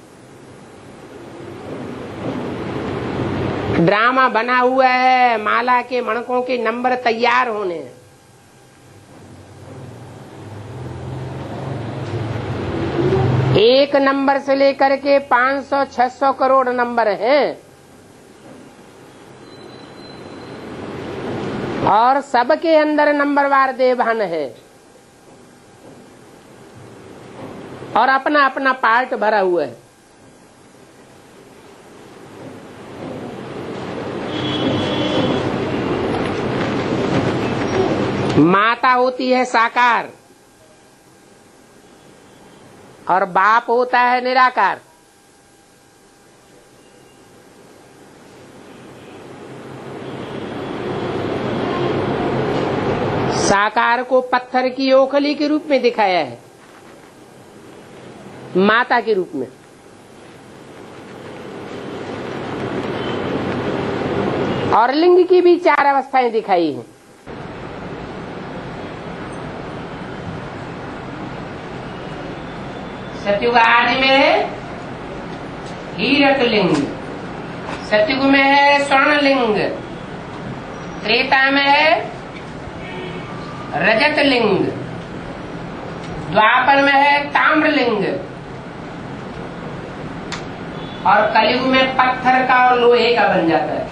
ड्रामा बना हुआ है, माला के मणकों के नंबर तैयार होने हैं। एक नंबर से लेकर के 500-600 करोड़ नंबर हैं और सबके अंदर नंबरवार देवहन है और अपना अपना पार्ट भरा हुआ है। माता होती है साकार और बाप होता है निराकार। साकार को पत्थर की ओखली के रूप में दिखाया है, माता के रूप में। और लिंग की भी 4 अवस्थाएं दिखाई हैं। सतयुग आदि में है हीरक लिंग, सतयुग में है स्वर्ण लिंग, त्रेता में है रजत लिंग, द्वापर में है ताम्र लिंग और कलयुग में पत्थर का और लोहे का बन जाता है,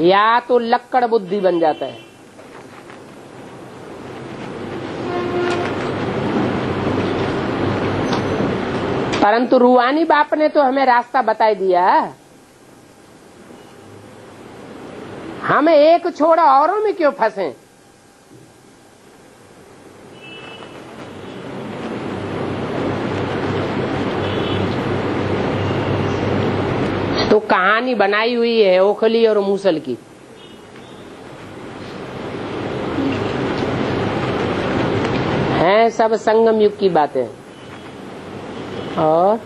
या तो लक्कड़ बुद्धि बन जाता है। परंतु रूहानी बाप ने तो हमें रास्ता बता दिया। हम एक छोड़ा औरों में क्यों फंसे? तो कहानी बनाई हुई है ओखली और मूसल की। हैं सब संगम युग की बातें। और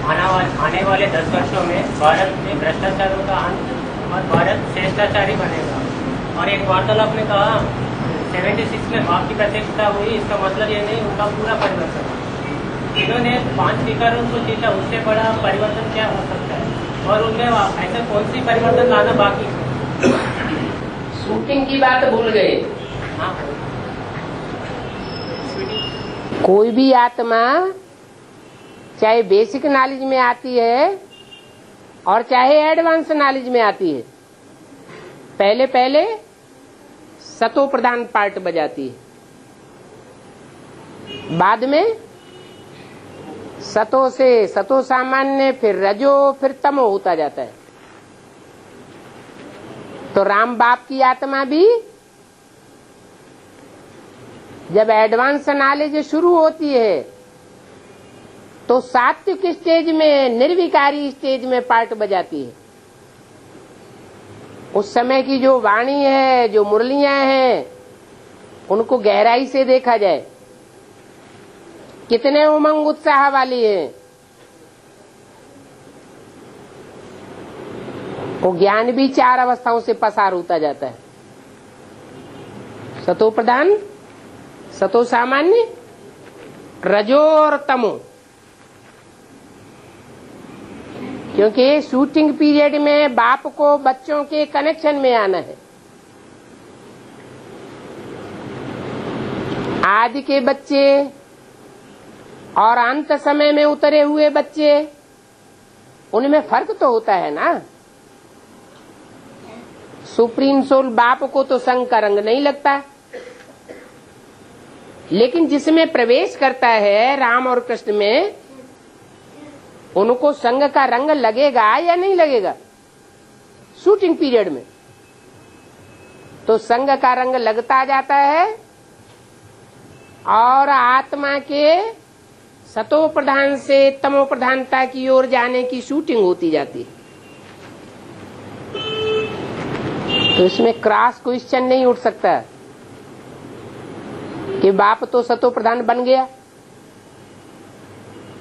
आने वाले 10 वर्षों में भारत में भ्रष्टाचारों का अंत और भारत श्रेष्ठाचारी बनेगा। और एक वार्तालाप ने कहा 76 में बाप की प्रत्यक्षता हुई, इसका मतलब ये नहीं उनका पूरा परिवर्तन। इन्होंने 5 विकारों को जीता, उससे बड़ा परिवर्तन क्या हो सकता है? और उनमें ऐसा कौन सी परिवर्तन लाना बाकी है? शूटिंग की बात भूल गए। हाँ, कोई भी आत्मा चाहे बेसिक नॉलेज में आती है और चाहे एडवांस नॉलेज में आती है, पहले पहले सतो प्रधान पार्ट बजाती है, बाद में सतो से सतो सामान्य, फिर रजो, फिर तमो होता जाता है। तो राम बाप की आत्मा भी जब एडवांस नॉलेज शुरू होती है तो सात्विक स्टेज में, निर्विकारी स्टेज में पार्ट बजाती है। उस समय की जो वाणी है, जो मुरलियां हैं, उनको गहराई से देखा जाए, कितने उमंग उत्साह वाली है। वो ज्ञान भी 4 अवस्थाओं से पसार होता जाता है, सतो प्रधान, सतो सामान्य, रजो और तमो। क्योंकि शूटिंग पीरियड में बाप को बच्चों के कनेक्शन में आना है। आदि के बच्चे और अंत समय में उतरे हुए बच्चे, उनमें फर्क तो होता है ना। सुप्रीम सोल बाप को तो संग का रंग नहीं लगता, लेकिन जिसमें प्रवेश करता है राम और कृष्ण में, उनको संग का रंग लगेगा या नहीं लगेगा? शूटिंग पीरियड में तो संग का रंग लगता जाता है और आत्मा के सतो प्रधान से तमो प्रधानता की ओर जाने की शूटिंग होती जाती है। तो इसमें क्रॉस क्वेश्चन नहीं उठ सकता कि बाप तो सतो प्रधान बन गया।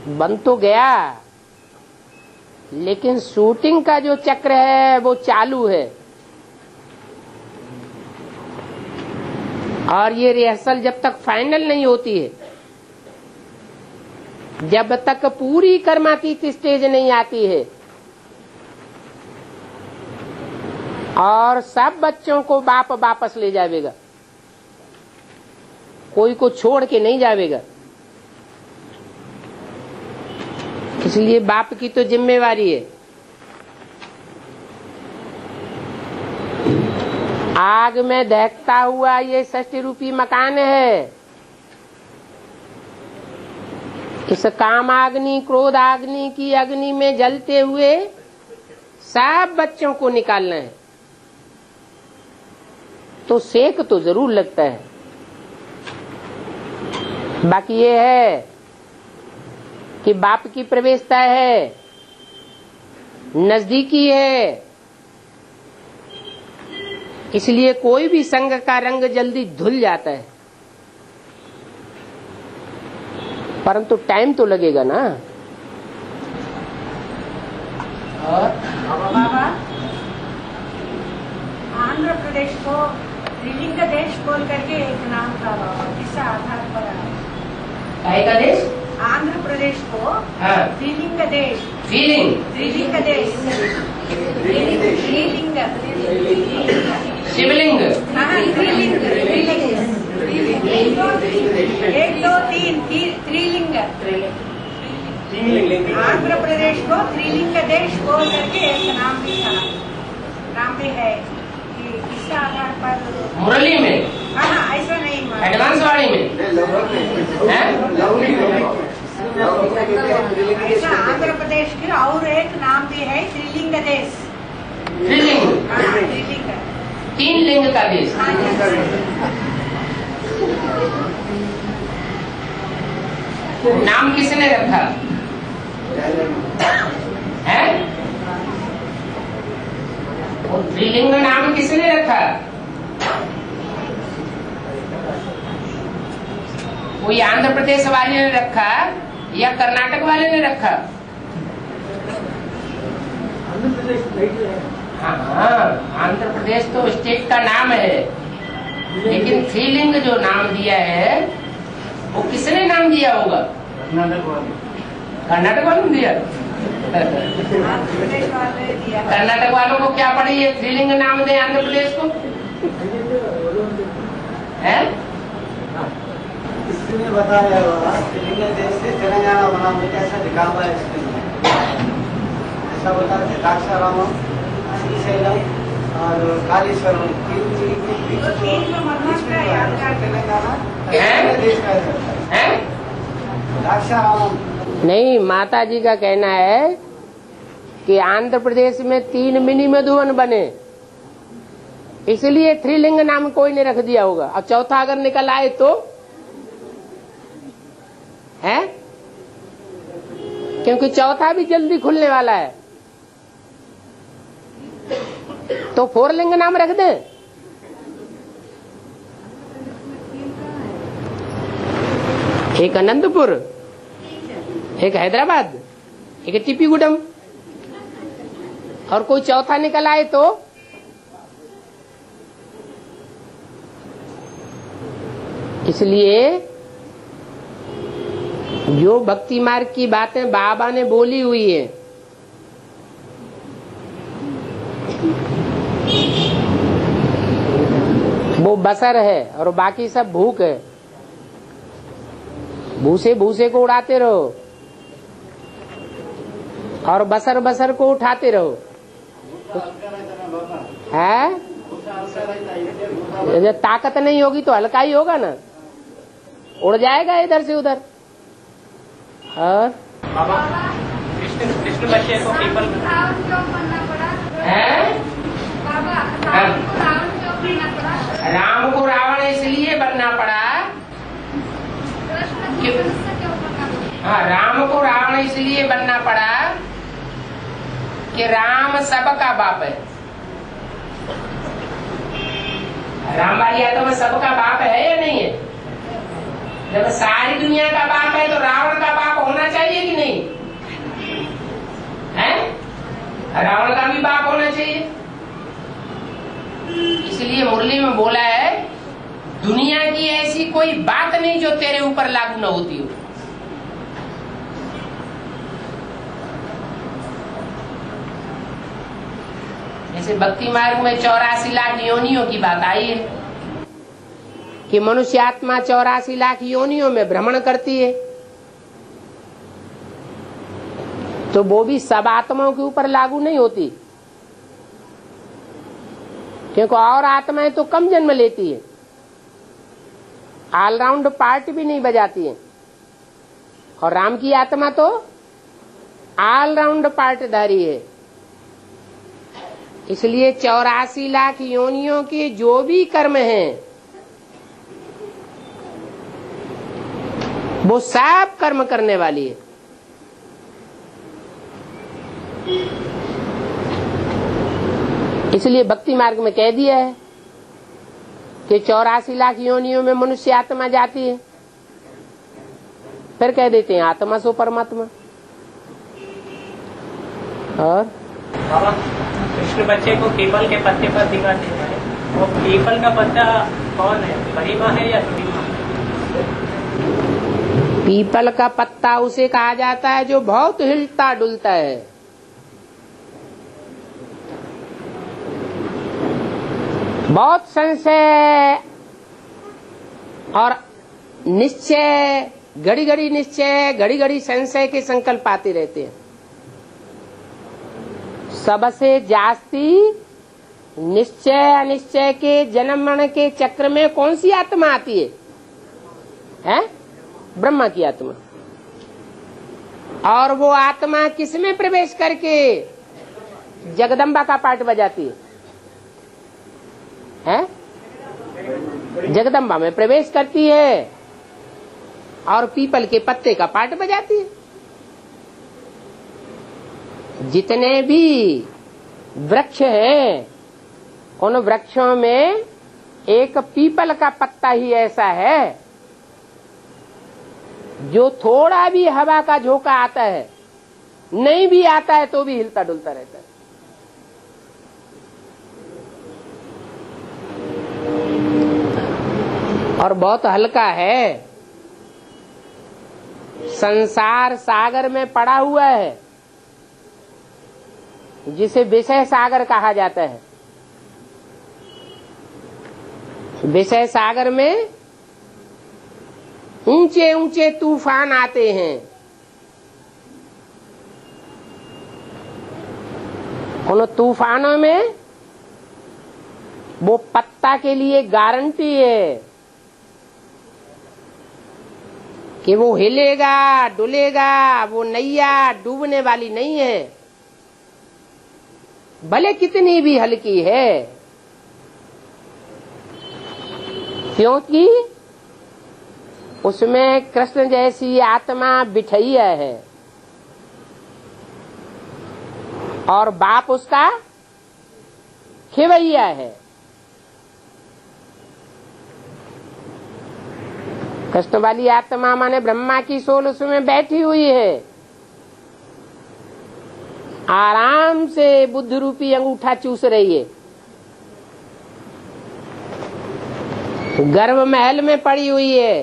बन तो गया, लेकिन शूटिंग का जो चक्र है वो चालू है। और ये रिहर्सल जब तक फाइनल नहीं होती है जब तक पूरी कर्मातीत स्टेज नहीं आती है और सब बच्चों को बाप वापस ले जावेगा, कोई को छोड़ के नहीं जावेगा। इसलिए बाप की तो जिम्मेवारी है। आग में दहकता हुआ ये 60 रूपी मकान है। इस कामाग्नि क्रोध अग्नि की अग्नि में जलते हुए सब बच्चों को निकालना है, तो सेक तो जरूर लगता है। बाकी ये है कि बाप की प्रवेशता है, नजदीकी है, इसलिए कोई भी संग का रंग जल्दी धुल जाता है, परंतु टाइम तो लगेगा ना। और बाबा, आंध्र प्रदेश को त्रिलिंग देश बोल करके एक नाम था बाबा, किस आधार पर आया? का देश? आंध्र प्रदेश को त्रिलिंग देश। त्रिलिंग देश। त्रिलिंग। शिवलिंग। त्रिलिंग। एक दो तीन त्रिलिंग। आंध्र प्रदेश को त्रिलिंग देश बोल करके एक नाम भी था, नाम भी है। किस आधार पर? मुरली में? हाँ, ऐसा नहीं, एडवांस वाणी में ऐसा आंध्र प्रदेश की और एक नाम भी है, त्रिलिंग देश। त्रिलिंग? हाँ, त्रिलिंग। 3 लिंग का देश। नाम किसने रखा है? वो त्रिलिंग नाम किसने रखा? कोई आंध्र प्रदेश वाले ने रखा या कर्नाटक वाले ने रखा? हाँ, आंध्र प्रदेश तो स्टेट का नाम है, लेकिन त्रिलिंग जो नाम दिया है वो किसने नाम दिया होगा? कर्नाटक वालों ने दिया। कर्नाटक वालों को क्या पड़ी है त्रिलिंग नाम दे आंध्र प्रदेश को? है? इसने बताया त्रिलिंग देश से तेलंगाना बना हुआ, ऐसा लिखा हुआ है इसमें। ऐसा बताया द्राक्षारामम, श्रीशैलम और कालेश्वरम, तेलंगाना देश का है। द्राक्षारामम नहीं, माता जी का कहना है कि आंध्र प्रदेश में 3 मिनी मधुवन बने, इसलिए त्रिलिंग नाम कोई ने रख दिया होगा। और चौथा अगर निकल आए तो है, क्योंकि चौथा भी जल्दी खुलने वाला है, तो 4 लिंग नाम रख दे। एक अनंतपुर, एक हैदराबाद, एक टिपीगुडम, और कोई चौथा निकल आए तो इसलिए जो भक्ति मार्ग की बातें बाबा ने बोली हुई है, वो बसर है और बाकी सब भूख है। भूसे भूसे को उड़ाते रहो और बसर बसर को उठाते रहो। है जब ताकत नहीं होगी तो हल्का ही होगा ना, उड़ जाएगा इधर से उधर। और बाबा कृष्ण बच्चे को पीपल है राम को रावण इसलिए बनना पड़ा। हाँ, राम को रावण इसलिए बनना पड़ा कि राम सबका बाप है। राम वाली आत्मा में सबका बाप है या नहीं है? जब सारी दुनिया का बाप है तो रावण का बाप होना चाहिए कि नहीं है? रावण का भी बाप होना चाहिए। इसलिए मुरली में बोला है, दुनिया की ऐसी कोई बात नहीं जो तेरे ऊपर लागू न होती हो। जैसे भक्ति मार्ग में 84 लाख योनियों की बात आई है कि मनुष्य आत्मा 84 लाख योनियों में भ्रमण करती है, तो वो भी सब आत्माओं के ऊपर लागू नहीं होती, क्योंकि और आत्माएं तो कम जन्म लेती है, ऑलराउंड पार्ट भी नहीं बजाती है, और राम की आत्मा तो ऑलराउंड पार्टधारी है। इसलिए 84 लाख योनियों के जो भी कर्म हैं वो सब कर्म करने वाली है। इसलिए भक्ति मार्ग में कह दिया है कि 84 लाख योनियों में मनुष्य आत्मा जाती है, फिर कह देते हैं आत्मा सो परमात्मा। और बाबा कृष्ण बच्चे को पीपल के पत्ते पर दिखाते हैं, वो पीपल का पत्ता कौन है, बड़ी माँ है या छोटी माँ? पीपल का पत्ता उसे कहा जाता है जो बहुत हिलता डुलता है। बहुत संशय और निश्चय, घड़ी घड़ी निश्चय, घड़ी घड़ी संशय के संकल्प आते रहते हैं। सबसे जास्ती निश्चय अनिश्चय के जन्म मरण के चक्र में कौन सी आत्मा आती है? हैं? ब्रह्मा की आत्मा। और वो आत्मा किसमें प्रवेश करके जगदम्बा का पाठ बजाती है? हैं? जगदम्बा में प्रवेश करती है और पीपल के पत्ते का पाठ बजाती है। जितने भी वृक्ष हैं उन वृक्षों में एक पीपल का पत्ता ही ऐसा है जो थोड़ा भी हवा का झोंका आता है, नहीं भी आता है तो भी हिलता डुलता रहता है। और बहुत हल्का है, संसार सागर में पड़ा हुआ है जिसे विषय सागर कहा जाता है। विषय सागर में ऊंचे ऊंचे तूफान आते हैं, उन तूफानों में वो पत्ता के लिए गारंटी है कि वो हिलेगा डुलेगा, वो नैया डूबने वाली नहीं है, भले कितनी भी हल्की है, क्योंकि उसमें कृष्ण जैसी आत्मा बिठैया है और बाप उसका खिवैया है। कृष्ण वाली आत्मा माने ब्रह्मा की सोल उसमें बैठी हुई है, आराम से बुद्ध रूपी अंगूठा चूस रही है, गर्भ महल में पड़ी हुई है,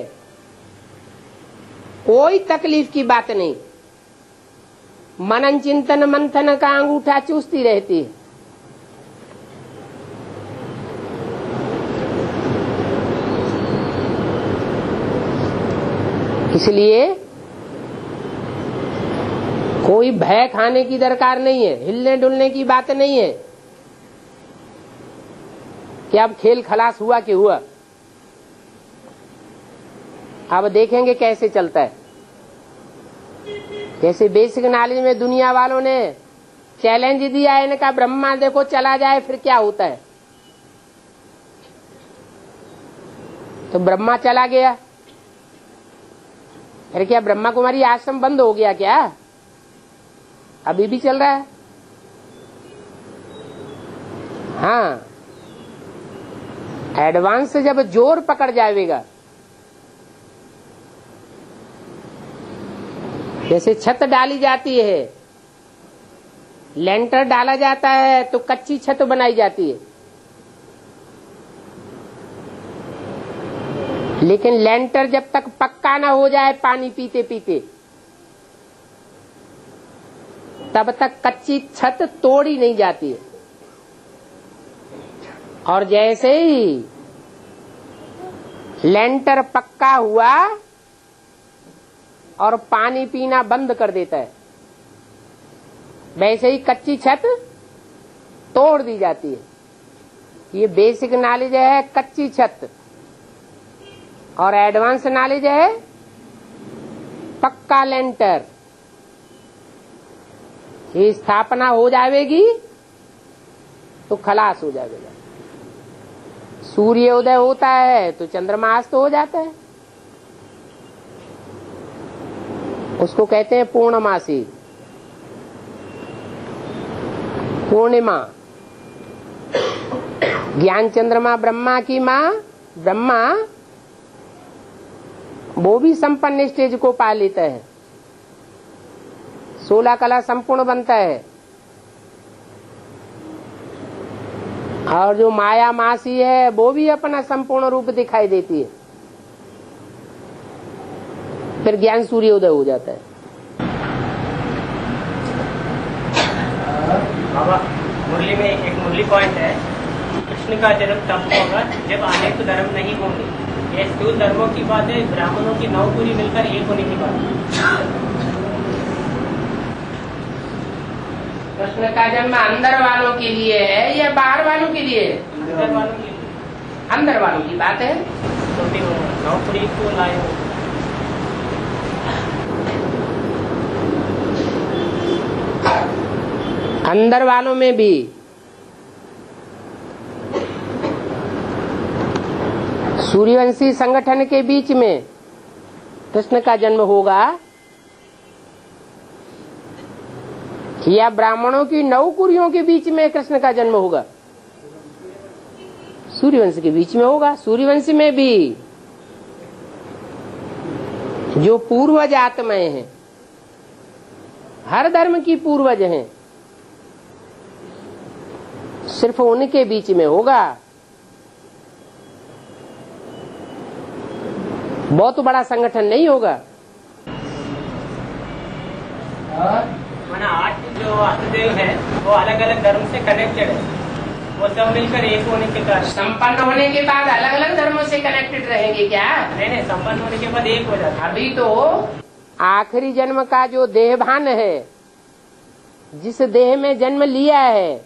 कोई तकलीफ की बात नहीं, मनन चिंतन मंथन का अंगूठा चूसती रहती है। इसलिए कोई भय खाने की दरकार नहीं है, हिलने डुलने की बात नहीं है कि अब खेल खलास हुआ कि हुआ, अब देखेंगे कैसे चलता है। जैसे बेसिक नॉलेज में दुनिया वालों ने चैलेंज दिया है, इनका ब्रह्मा देखो चला जाए फिर क्या होता है, तो ब्रह्मा चला गया, अरे क्या ब्रह्मा कुमारी आश्रम बंद हो गया क्या? अभी भी चल रहा है। हाँ, एडवांस से जब जोर पकड़ जाएगा, जैसे छत डाली जाती है, लेंटर डाला जाता है तो कच्ची छत बनाई जाती है, लेकिन लेंटर जब तक पक्का ना हो जाए पानी पीते पीते, तब तक कच्ची छत तोड़ी नहीं जाती है। और जैसे ही लेंटर पक्का हुआ और पानी पीना बंद कर देता है, वैसे ही कच्ची छत तोड़ दी जाती है। ये बेसिक नॉलेज है कच्ची छत, और एडवांस नॉलेज है पक्का लेंटर। ये स्थापना हो जाएगी तो खलास हो जाएगा। सूर्य उदय होता है तो चंद्रमा अस्त हो जाता है, उसको कहते हैं पूर्णमासी, पूर्णिमा। ज्ञान चंद्रमा ब्रह्मा की माँ, ब्रह्मा वो भी संपन्न स्टेज को पा लेता है, 16 कला संपूर्ण बनता है। और जो माया मासी है वो भी अपना संपूर्ण रूप दिखाई देती है, फिर ज्ञान सूर्योदय हो जाता है। बाबा मुरली में एक मुरली पॉइंट है, कृष्ण का जन्म तब होगा जब अनेक धर्म नहीं होंगे। ये स्थूल धर्मों की बात है, ब्राह्मणों की 9 पूरी मिलकर एक होने की बात है। कृष्ण का जन्म अंदर वालों के लिए है या बाहर वालों के लिए? अंदर वालों की, अंदर वालों की बात है। तो 9 पूरी को लाए हो। अंदर वालों में भी सूर्यवंशी संगठन के बीच में कृष्ण का जन्म होगा या ब्राह्मणों की 9 कुरियों के बीच में कृष्ण का जन्म होगा? सूर्यवंश के बीच में होगा। सूर्यवंश में भी जो पूर्वज आत्माएं हैं, हर धर्म की पूर्वज हैं, सिर्फ उनके बीच में होगा। बहुत बड़ा संगठन नहीं होगा। माना 8 जो अष्टदेव है वो अलग अलग धर्म से कनेक्टेड है, वो सब मिलकर एक होने के कारण। संपन्न होने के बाद अलग अलग धर्मों से कनेक्टेड रहेंगे क्या? नहीं, संपन्न होने के बाद एक हो जाता है। अभी तो आखिरी जन्म का जो देहभान है, जिस देह में जन्म लिया है,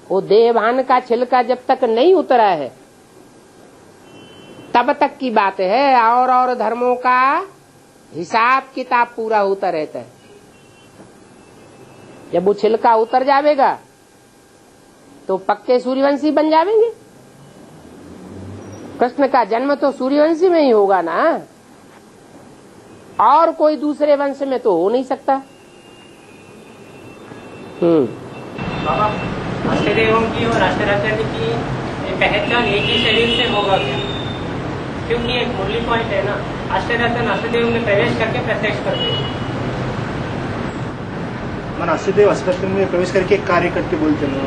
वो देहभान का छिलका जब तक नहीं उतरा है तब तक की बात है। और धर्मों का हिसाब किताब पूरा होता रहता है। जब वो छिलका उतर जाएगा तो पक्के सूर्यवंशी बन जाएंगे। कृष्ण का जन्म तो सूर्यवंशी में ही होगा ना, और कोई दूसरे वंश में तो हो नहीं सकता। बाबा अष्टदेवों की और अष्टरत्न की पहचान एक ही शरीर से होगा क्या? क्योंकि एक मुरली पॉइंट है ना, अष्टरत्न अष्टदेव में प्रवेश करके प्रत्यक्ष करते हैं। मन अष्टदेव अष्टरत्न में प्रवेश करके कार्य करते बोलते हैं।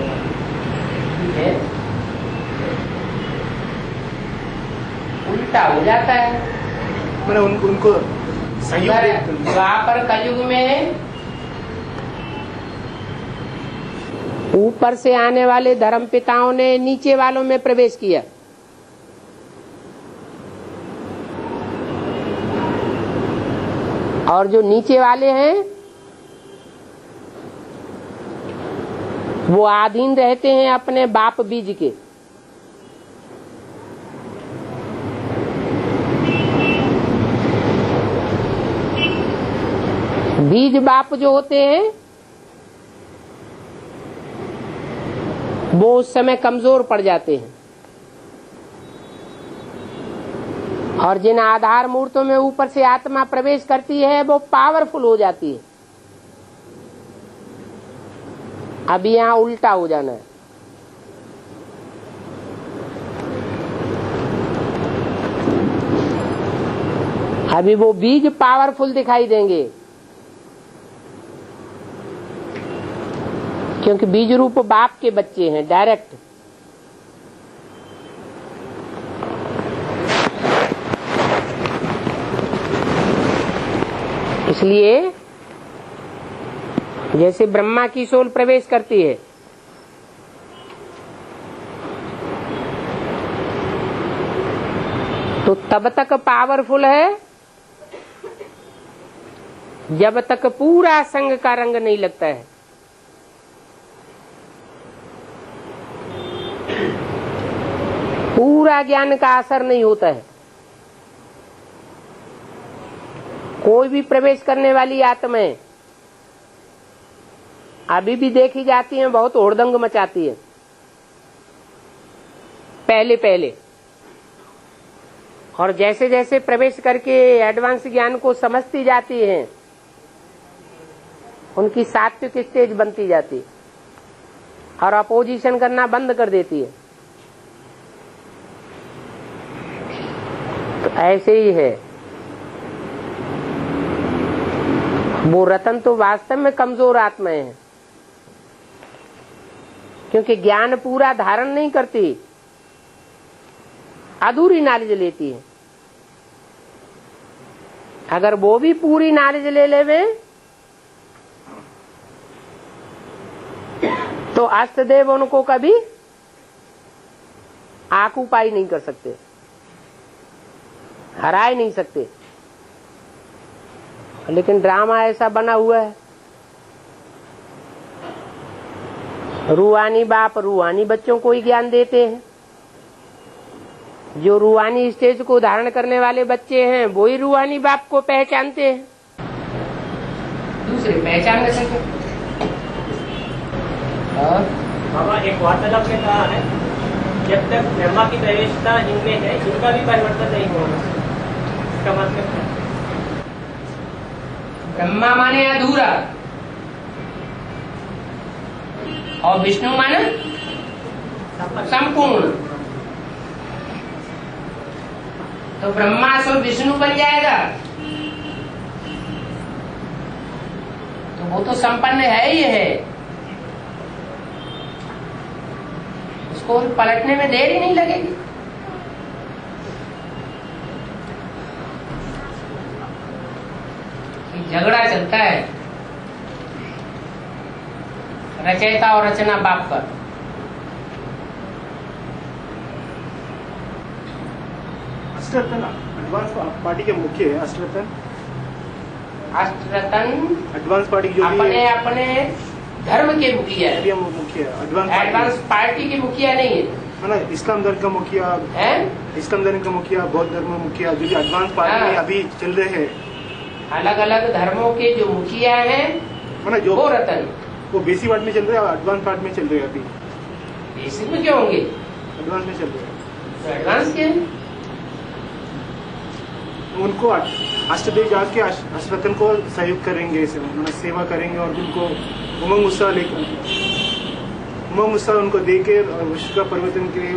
उल्टा हो जाता है। मैंने उनको संयोग द्वापर कलयुग में ऊपर से आने वाले धर्म पिताओं ने नीचे वालों में प्रवेश किया। और जो नीचे वाले हैं वो आधीन रहते हैं अपने बाप बीज के। बीज बाप जो होते हैं वो उस समय कमजोर पड़ जाते हैं, और जिन आधार मूर्तों में ऊपर से आत्मा प्रवेश करती है वो पावरफुल हो जाती है। अब यहाँ उल्टा हो जाना है। अभी वो बीज पावरफुल दिखाई देंगे, क्योंकि बीज रूप बाप के बच्चे हैं डायरेक्ट। इसलिए जैसे ब्रह्मा की सोल प्रवेश करती है तो तब तक पावरफुल है जब तक पूरा संग का रंग नहीं लगता है। पूरा ज्ञान का असर नहीं होता है। कोई भी प्रवेश करने वाली आत्माएं अभी भी देखी जाती हैं, बहुत हुड़दंग मचाती है पहले पहले, और जैसे जैसे प्रवेश करके एडवांस ज्ञान को समझती जाती हैं, उनकी सात्विक स्टेज बनती जाती है और अपोजिशन करना बंद कर देती है। तो ऐसे ही है। वो रतन तो वास्तव में कमजोर आत्माएं हैं, क्योंकि ज्ञान पूरा धारण नहीं करती, अधूरी नॉलेज लेती है। अगर वो भी पूरी नॉलेज ले लेवे तो अष्टदेव उनको कभी आकुपाई नहीं कर सकते, हरा ही नहीं सकते। लेकिन ड्रामा ऐसा बना हुआ है, रूहानी बाप रूहानी बच्चों को ही ज्ञान देते हैं। जो रूहानी स्टेज को धारण करने वाले बच्चे हैं वो ही रूहानी बाप को पहचानते हैं, दूसरे पहचान नहीं सकते। बाबा एक वार्तालाप में कहा है, जब तक ब्रह्मा की प्रवेशता इनमें है, इनका भी परिवर्तन नहीं होना। इसका मतलब है ब्रह्मा माने अधूरा और विष्णु माने संपूर्ण। तो ब्रह्मा सो विष्णु बन जाएगा, तो वो तो संपन्न है ही है, उसको पलटने में देर ही नहीं लगेगी। झगड़ा चलता है रचयिता और रचना बाप पर। अष्टरतन एडवांस पार्टी के मुख्य है। अष्टरतन एडवांस पार्टी जो अपने अपने धर्म के मुखिया है, मुखिया एडवांस पार्टी के मुखिया नहीं है ना। इस्लाम धर्म का मुखिया है, इस्लाम धर्म का मुखिया, बौद्ध धर्म का मुखिया, जो एडवांस पार्टी में अभी चल रहे हैं। अलग अलग धर्मों के जो मुखिया हैं जो वो रतन, वो बेसिक पार्ट में चल रहे हैं, एडवांस पार्ट में चल रहे हैं। अभी बेसिक में क्यों होंगे, एडवांस में चल रहे हैं। तो एडवांस के उनको अष्टदेव जाके अष्टरतन को सहयोग करेंगे, सेवा करेंगे और उनको उमंग उत्साह उनको देके विश्व का परिवर्तन के लिए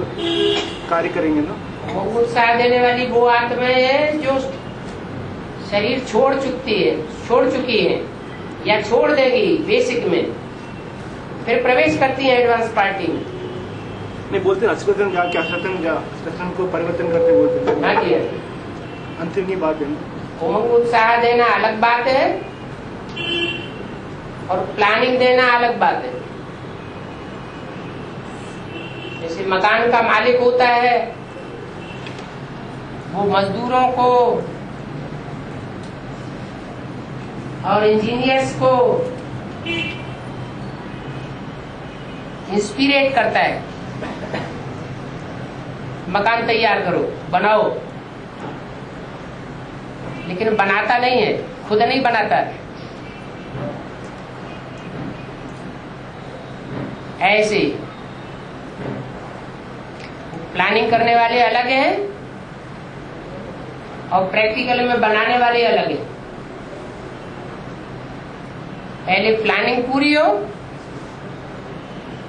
कार्य करेंगे ना। उमंग उत्साह देने वाली वो आत्माएं हैं जो शरीर छोड़ चुकी है या छोड़ देगी बेसिक में, फिर प्रवेश करती है एडवांस पार्टी में। नहीं बोलते अष्टरतन जाके अष्टरतन को परिवर्तन करते बोलते हैं। हाँ जी, अंतिम की बात है ना। उमंग उत्साह देना अलग बात है और प्लानिंग देना अलग बात है। जैसे मकान का मालिक होता है, वो मजदूरों को और इंजीनियर्स को इंस्पिरेट करता है, मकान तैयार करो, बनाओ, लेकिन बनाता नहीं है, खुद नहीं बनाता। ऐसे प्लानिंग करने वाले अलग हैं और प्रैक्टिकल में बनाने वाले अलग हैं। पहले प्लानिंग पूरी हो,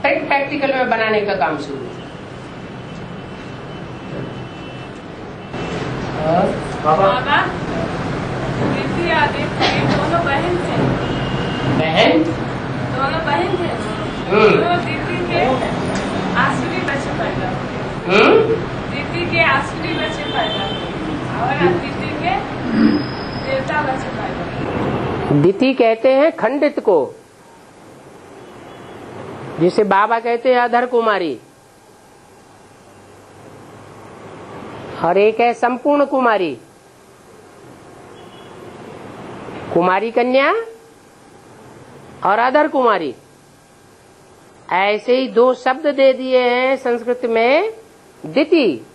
फिर प्रैक्टिकल में बनाने का काम शुरू। बाबा दीदी आदित्य दोनों बहन थे। दोनों बहन थे। दोनों दीदी के आसुरी बच्चे पैदा हुए। दीदी के आसुरी बच्चे पैदा हुए और दीदी के देवता बच्चे पैदा हुए। दिति कहते हैं खंडित को, जिसे बाबा कहते हैं अधर कुमारी, और एक है संपूर्ण कुमारी, कुमारी कन्या और अधर कुमारी। ऐसे ही दो शब्द दे दिए हैं संस्कृत में, दिति।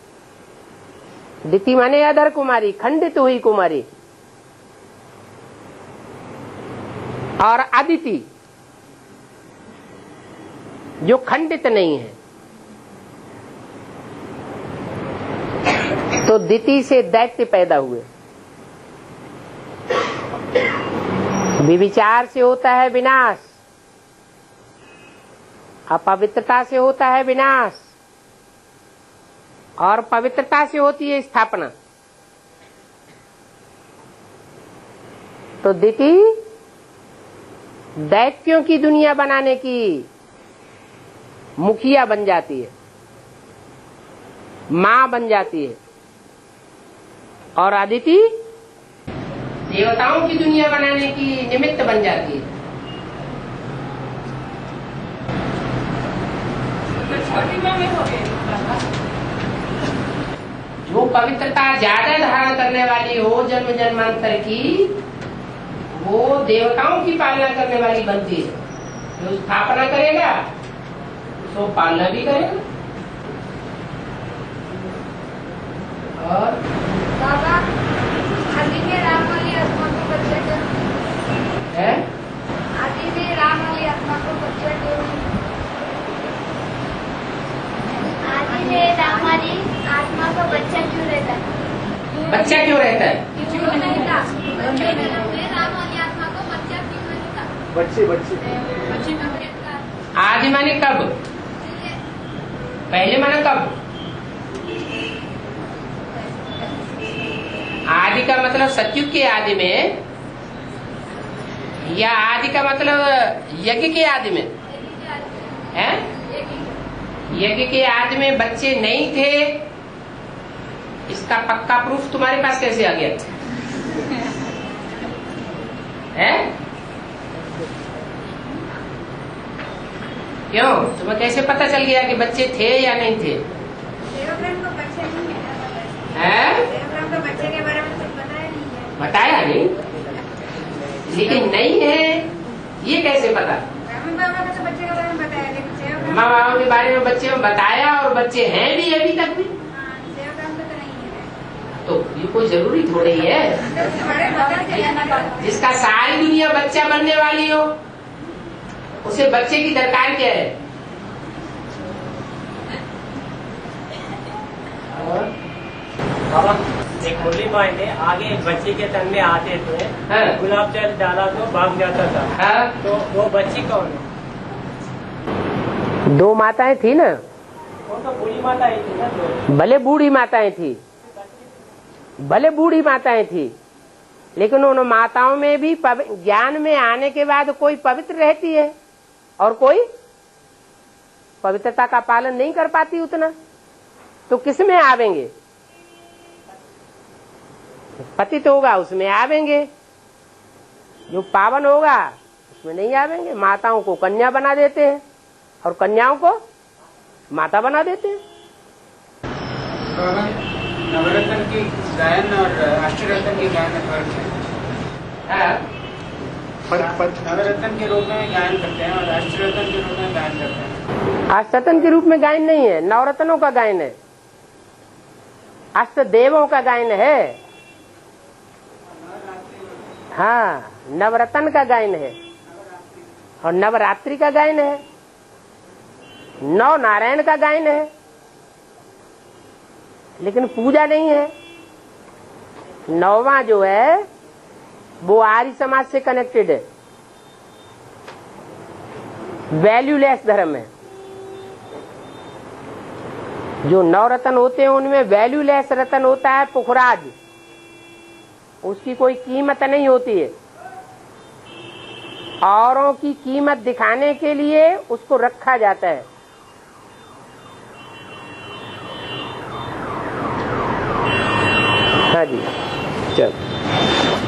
दिति माने अधर कुमारी, खंडित हुई कुमारी, और अदिति जो खंडित नहीं है। तो दिति से दैत्य पैदा हुए। विविचार से होता है विनाश, अपवित्रता से होता है विनाश, और पवित्रता से होती है स्थापना। तो दिति दैत्यों की दुनिया बनाने की मुखिया बन जाती है, मां बन जाती है, और अदिति देवताओं की दुनिया बनाने की निमित्त बन जाती है। छोटी माँ में हो गई। जो पवित्रता ज्यादा धारण करने वाली हो जन्म जन्मांतर की, वो देवताओं की पालना करने वाली बनती है। जो स्थापना करेगा उसको पालना भी करेगा। और बाबा आदि में राम वाली आत्मा को बच्चा है, आदि में राम वाली आत्मा को बच्चा आदि में राम वाली आत्मा को बच्चा क्यों रहता है? बच्चा क्यों रहता है? क्यों नहीं था? राम वाली आत्मा को बच्चा क्यों नहीं था? बच्चे बच्चे बच्चे कब रहता? आदि माने कब? पहले माने कब? आदि का मतलब सतयुग के आदि में, या आदि का मतलब यज्ञ के आदि में है? यज्ञ के आदि में बच्चे नहीं थे, इसका पक्का प्रूफ तुम्हारे पास कैसे आ गया है? क्यों, तुम्हें कैसे पता चल गया कि बच्चे थे या नहीं थे? देवब्रह्म को बच्चे नहीं है? देवब्रह्म को बच्चे के बारे में कुछ बताया नहीं है। बताया नहीं, लेकिन नहीं है ये कैसे पता? ब्रह्म बाबा को तो बच्चे के बारे में बताया, लेकिन देवब्रह्म माँ बाबा के बारे में बच्चे में बताया, और बच्चे हैं भी अभी तक भी। देवब्रह्म को तो नहीं है। तो ये कोई जरूरी थोड़ी है बड़े बदल के जिसका सारी दुनिया बच्चा बनने वाली हो, उसे बच्चे की दरकार क्या है? और बाबा एक मुरली माई ने आगे एक बच्चे के तन में आते थे, हाँ। गुलाब जल डाला तो भाग जाता था। हाँ? तो वो बच्ची कौन है? दो माताएं थी ना, वो तो बूढ़ी माता ही थी ना। तो भले बूढ़ी माताएं थी, भले बूढ़ी माताएं थी, लेकिन उन माताओं में भी ज्ञान में आने के बाद कोई पवित्र रहती है और कोई पवित्रता का पालन नहीं कर पाती उतना। तो किस में आवेंगे? पतित होगा उसमें आवेंगे, जो पावन होगा उसमें नहीं आवेंगे। माताओं को कन्या बना देते हैं और कन्याओं को माता बना देते हैं। नवरत्न की गायन और अष्टरत्न की गायन में फर्क है। फर्क नवरत्न के रूप में गायन करते हैं और अष्टरत्न के रूप में गायन करते हैं। अष्टरत्न के रूप में गायन नहीं है, नवरत्नों का गायन है, अष्ट देवों का गायन है। हाँ, नवरत्न का गायन है और नवरात्रि का गायन है, नौ नारायण का गायन है, लेकिन पूजा नहीं है। नौवां जो है वो आर्य समाज से कनेक्टेड है, वैल्यूलेस धर्म है। जो नौ रत्न होते हैं उनमें वैल्यूलेस रत्न होता है पुखराज, उसकी कोई कीमत नहीं होती है। औरों की कीमत दिखाने के लिए उसको रखा जाता है। हाँ जी, चल।